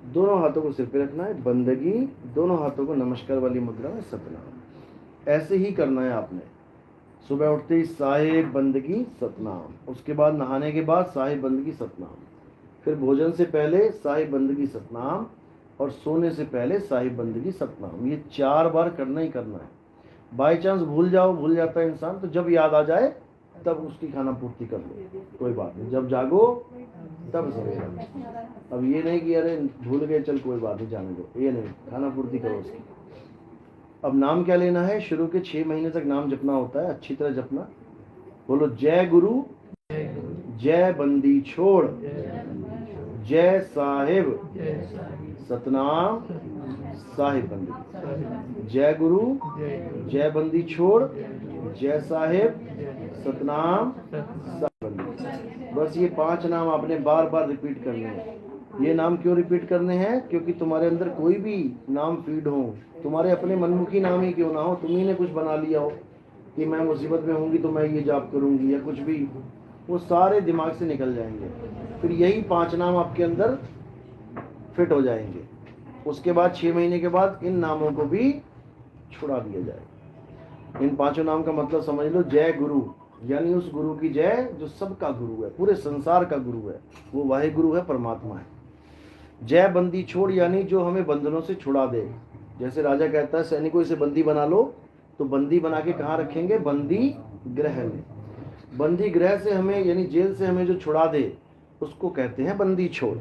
दोनों हाथों को सिर पे रखना है, बंदगी, दोनों हाथों को नमस्कार वाली मुद्रा में सतनाम। ऐसे ही करना है आपने। सुबह उठते ही साहेब बंदगी सतनाम, उसके बाद नहाने के बाद साहेब बंदगी सतनाम, फिर भोजन से पहले साहिब बंदगी सतनाम, और सोने से पहले साहिब बंदगी सतनाम। ये 4 बार करना ही करना है। बाई चांस भूल जाता है इंसान, तो जब याद आ जाए तब उसकी खाना पूर्ति कर लो, कोई बात नहीं। जब जागो तब सवेरा। अब ये नहीं कि अरे भूल गए चल कोई बात नहीं जाने दो, ये नहीं, खाना पूर्ति करो उसकी। अब नाम क्या लेना है? शुरू के 6 महीने तक नाम जपना होता है, अच्छी तरह जपना। बोलो जय गुरु, जय बंदी छोड़, जय साहिब सतनाम साहिब बंदी। जय गुरु, जय बंदी छोड़, जय साहिब सतनाम साहिब बंदी। बस ये 5 नाम आपने बार बार रिपीट करने हैं। ये नाम क्यों रिपीट करने हैं? क्योंकि तुम्हारे अंदर कोई भी नाम फीड हो, तुम्हारे अपने मनमुखी नाम ही क्यों ना हो, तुम्ही ने कुछ बना लिया हो कि मैं मुसीबत में होंगी तो मैं ये जाप करूंगी या कुछ भी, वो सारे दिमाग से निकल जाएंगे। फिर यही 5 नाम आपके अंदर फिट हो जाएंगे। उसके बाद 6 महीने के बाद इन नामों को भी छुड़ा दिया जाएगा। इन 5 नाम का मतलब समझ लो, जय गुरु, यानी उस गुरु की जय जो सबका गुरु है, पूरे संसार का गुरु है, वो वाहे गुरु है, परमात्मा है। जय बंदी छोड़, यानी जो हमें बंधनों से छुड़ा दे। जैसे राजा कहता है सैनिकों इसे बंदी बना लो, तो बंदी बना के कहाँ रखेंगे? बंदी गृह में। बंदी गृह से हमें, यानी जेल से हमें जो छुड़ा दे, उसको कहते हैं बंदी छोड़।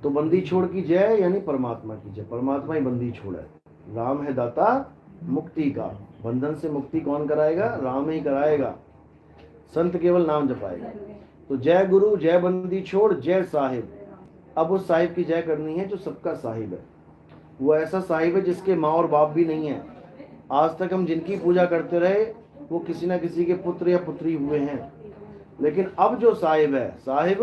तो बंदी छोड़ की जय यानी परमात्मा की जय। परमात्मा ही बंदी छोड़ है। राम है दाता मुक्ति का। बंधन से मुक्ति कौन कराएगा? राम ही कराएगा। संत केवल नाम जपाएगा। तो जय गुरु, जय बंदी छोड़, जय साहिब। अब उस साहिब की जय करनी है जो सबका साहिब है। वो ऐसा साहिब है जिसके माँ और बाप भी नहीं है। आज तक हम जिनकी पूजा करते रहे वो किसी ना किसी के पुत्र या पुत्री हुए हैं, लेकिन अब जो साहिब है, साहिब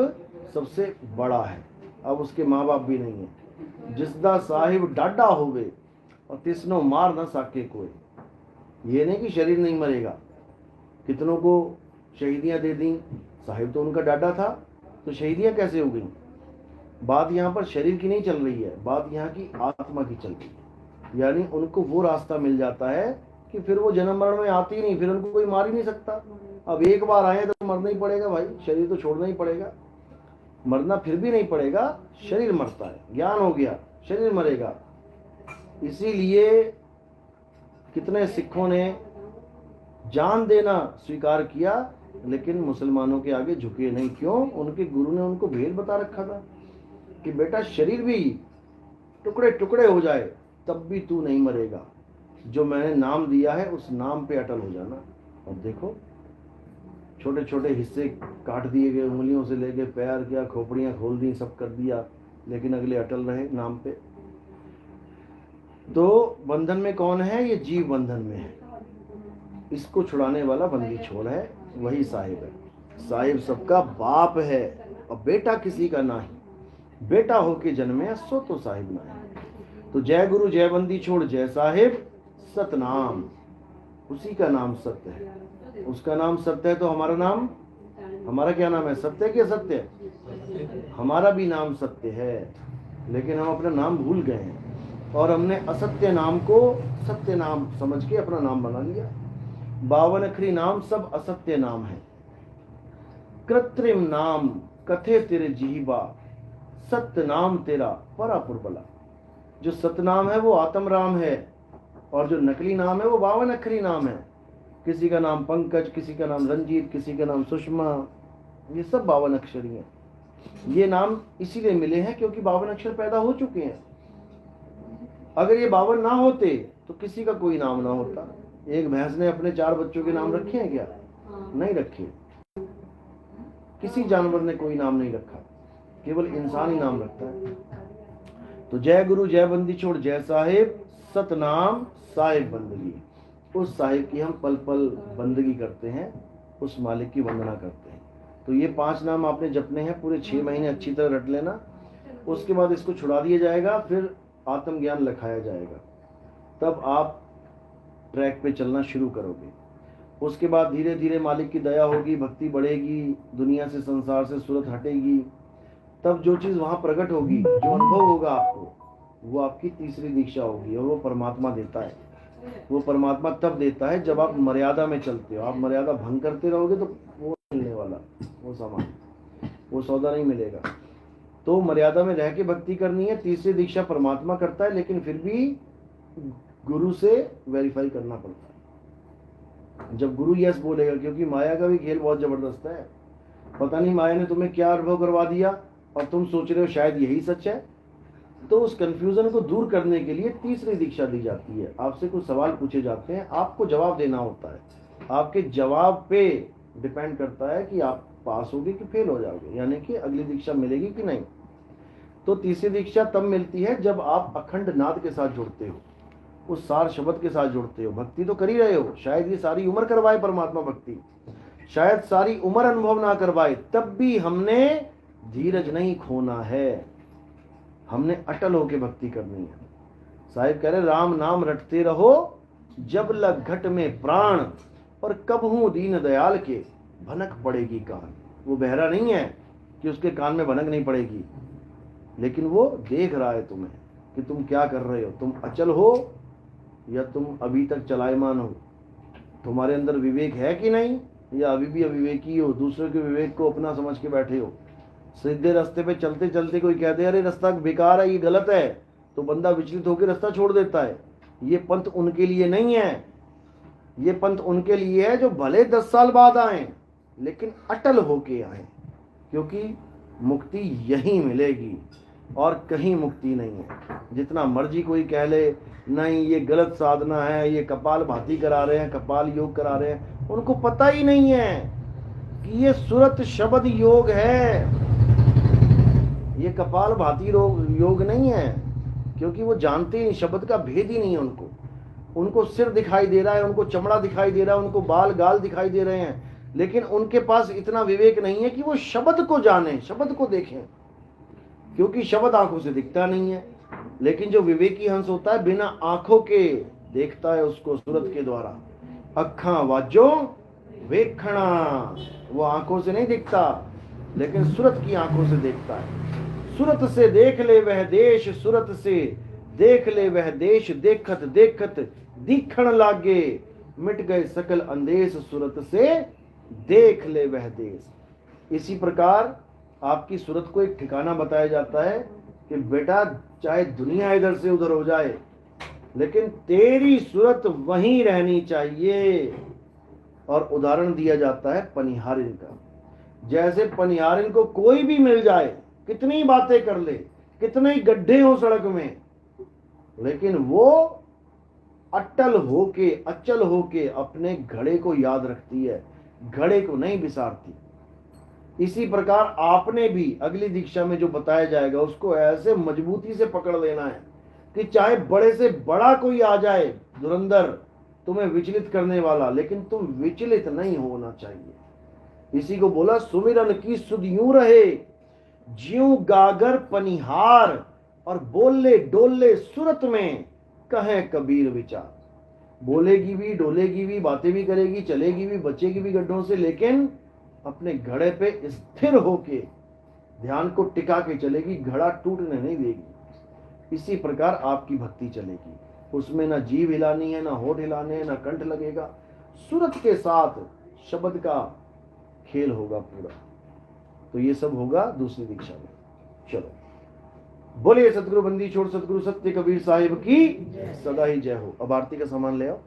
सबसे बड़ा है। अब उसके माँ बाप भी नहीं है। जिसदा साहिब डाडा होवे और तिसनो मार ना साके कोई। ये नहीं कि शरीर नहीं मरेगा। कितनों को शहीदियां दे दी, साहिब तो उनका डाडा था, तो शहीदियां कैसे हो गई? बात यहाँ पर शरीर की नहीं चल रही है, बात यहाँ की आत्मा की चल रही है। यानी उनको वो रास्ता मिल जाता है कि फिर वो जन्म मरण में आती ही नहीं, फिर उनको कोई मार ही नहीं सकता। अब एक बार आए तो मरना ही पड़ेगा भाई, शरीर तो छोड़ना ही पड़ेगा। मरना फिर भी नहीं पड़ेगा, शरीर मरता है। ज्ञान हो गया, शरीर मरेगा। इसीलिए कितने सिखों ने जान देना स्वीकार किया, लेकिन मुसलमानों के आगे झुके नहीं। क्यों? उनके गुरु ने उनको भेद बता रखा था कि बेटा शरीर भी टुकड़े टुकड़े हो जाए तब भी तू नहीं मरेगा। जो मैंने नाम दिया है उस नाम पे अटल हो जाना। और देखो छोटे छोटे हिस्से काट दिए गए, उंगलियों से लेके पैर किया, खोपड़ियां खोल दी, सब कर दिया, लेकिन अगले अटल रहे नाम पे। तो बंधन में कौन है? ये जीव बंधन में है। इसको छुड़ाने वाला बंदी छोड़ है, वही साहिब है। साहिब सबका बाप है और बेटा किसी का नहीं। बेटा होके जन्मे सो तो साहिब ना है। तो जय गुरु, जय बंदी छोड़, जय साहिब, सतनाम। उसी का नाम सत्य है। उसका नाम सत्य है तो हमारा नाम, हमारा क्या नाम है? सत्य क्या सत्य? हमारा भी नाम सत्य है, लेकिन हम अपना नाम भूल गए हैं और हमने असत्य नाम को सत्य नाम समझ के अपना नाम बना लिया। 52 अखरी नाम सब असत्य नाम है। कृत्रिम नाम कथे तेरे जीवा, सत्य नाम तेरा परापुर बला। जो सत्य नाम है वो आत्म राम है, और जो नकली नाम है वो 52 अखरी नाम है। किसी का नाम पंकज, किसी का नाम रंजीत, किसी का नाम सुषमा, ये सब 52 अक्षरी हैं। ये नाम इसीलिए मिले हैं क्योंकि 52 अक्षर पैदा हो चुके हैं। अगर ये 52 ना होते तो किसी का कोई नाम ना होता। एक भैंस ने अपने 4 बच्चों के नाम रखे हैं क्या? नहीं रखे। किसी जानवर ने कोई नाम नहीं रखा, केवल इंसान ही नाम रखता है। तो जय गुरु, जय बंदी छोड़, जय साहिब, सतनाम साहिब बंदगी। उस साहिब की हम पल पल बंदगी करते हैं, उस मालिक की वंदना करते हैं। तो ये 5 नाम आपने जपने हैं, पूरे 6 महीने अच्छी तरह रट लेना। उसके बाद इसको छुड़ा दिया जाएगा, फिर आत्मज्ञान लिखाया जाएगा, तब आप ट्रैक पे चलना शुरू करोगे। उसके बाद धीरे धीरे मालिक की दया होगी, भक्ति बढ़ेगी, दुनिया से, संसार से सूरत हटेगी। तब जो चीज़ वहाँ प्रकट होगी, जो अनुभव होगा आपको, वो आपकी तीसरी दीक्षा होगी। और वो परमात्मा देता है। वो परमात्मा तब देता है जब आप मर्यादा में चलते हो। आप मर्यादा भंग करते रहोगे तो वो मिलने वाला, वो सामान, वो सौदा नहीं मिलेगा। तो मर्यादा में रह के भक्ति करनी है। तीसरी दीक्षा परमात्मा करता है, लेकिन फिर भी गुरु से वेरीफाई करना पड़ता है। जब गुरु यस बोलेगा, क्योंकि माया का भी खेल बहुत जबरदस्त है। पता नहीं माया ने तुम्हें क्या अनुभव करवा दिया और तुम सोच रहे हो शायद यही सच है। तो उस कंफ्यूजन को दूर करने के लिए तीसरी दीक्षा दी जाती है। आपसे कुछ सवाल पूछे जाते हैं, आपको जवाब देना होता है। आपके जवाब पे डिपेंड करता है कि आप पास होगे कि फेल हो जाओगे, यानी कि अगली दीक्षा मिलेगी कि नहीं। तो तीसरी दीक्षा तब मिलती है जब आप अखंड नाद के साथ जुड़ते हो, उस सार शब्द के साथ जुड़ते हो। भक्ति तो कर ही रहे हो, शायद ये सारी उम्र करवाए परमात्मा भक्ति, शायद सारी उम्र अनुभव ना करवाए, तब भी हमने धीरज नहीं खोना है। हमने अटल होके भक्ति करनी है। साहिब कह रहे राम नाम रटते रहो, जब लग घट में प्राण, और कब हूं दीन दयाल के, भनक पड़ेगी कान। वो बहरा नहीं है कि उसके कान में भनक नहीं पड़ेगी, लेकिन वो देख रहा है तुम्हें कि तुम क्या कर रहे हो, तुम अचल हो या तुम अभी तक चलायमान हो, तुम्हारे अंदर विवेक है कि नहीं, या अभी भी अविवेकी हो, दूसरे के विवेक को अपना समझ के बैठे हो। सीधे रास्ते पे चलते चलते कोई कह दे अरे रास्ता बेकार है, ये गलत है, तो बंदा विचलित होकर रास्ता छोड़ देता है। ये पंथ उनके लिए नहीं है, ये पंथ उनके लिए है जो भले 10 साल बाद आए लेकिन अटल होके आए, क्योंकि मुक्ति यहीं मिलेगी और कहीं मुक्ति नहीं है। जितना मर्जी कोई कह ले नहीं ये गलत साधना है, ये कपाल भाती करा रहे हैं, कपाल योग करा रहे हैं, उनको पता ही नहीं है कि ये सुरत शब्द योग है, ये कपाल भाती योग नहीं है, क्योंकि वो जानते ही नहीं, शब्द का भेद ही नहीं है उनको। उनको सिर दिखाई दे रहा है, उनको चमड़ा दिखाई दे रहा है, उनको बाल गाल दिखाई दे रहे हैं, लेकिन उनके पास इतना विवेक नहीं है कि वो शब्द को जाने, शब्द को देखें, क्योंकि शब्द आंखों से दिखता नहीं है। लेकिन जो विवेकी हंस होता है बिना आंखों के देखता है उसको सूरत के द्वारा। अखा वाजो वेखणा, वो आंखों से नहीं दिखता लेकिन सूरत की आंखों से देखता है। सूरत से देख ले वह देश, सूरत से देख ले वह देश, देखत देखत दिखण लागे, मिट गए सकल अंदेश, सूरत से देख ले वह देश। इसी प्रकार आपकी सूरत को एक ठिकाना बताया जाता है कि बेटा चाहे दुनिया इधर से उधर हो जाए लेकिन तेरी सूरत वहीं रहनी चाहिए। और उदाहरण दिया जाता है पनिहारिन का। जैसे पनिहारिन को कोई भी मिल जाए, कितनी बातें कर ले, कितने ही गड्ढे हो सड़क में, लेकिन वो अटल होके, अचल होके अपने घड़े को याद रखती है, घड़े को नहीं बिसारती। इसी प्रकार आपने भी अगली दीक्षा में जो बताया जाएगा उसको ऐसे मजबूती से पकड़ लेना है कि चाहे बड़े से बड़ा कोई आ जाए धुरंधर तुम्हें विचलित करने वाला, लेकिन तुम विचलित नहीं होना चाहिए। इसी को बोला सुमिरन की सुध यूं रहे ज्यों गागर पनिहार, और बोले डोले सूरत में कहे कबीर विचार। बोलेगी भी, डोलेगी भी, बातें भी करेगी, चलेगी भी, बचेगी भी गड्ढों से, लेकिन अपने घड़े पे स्थिर होके ध्यान को टिका के चलेगी, घड़ा टूटने नहीं देगी। इसी प्रकार आपकी भक्ति चलेगी, उसमें ना जीभ हिलानी है, ना होठ हिलाने हैं, ना कंठ लगेगा, सूरत के साथ शब्द का खेल होगा पूरा। तो ये सब होगा दूसरी दीक्षा में। चलो बोलिए सतगुरु बंदी छोड़ सतगुरु सत्य कबीर साहिब की सदा ही जय हो। अब आरती का सामान ले आओ।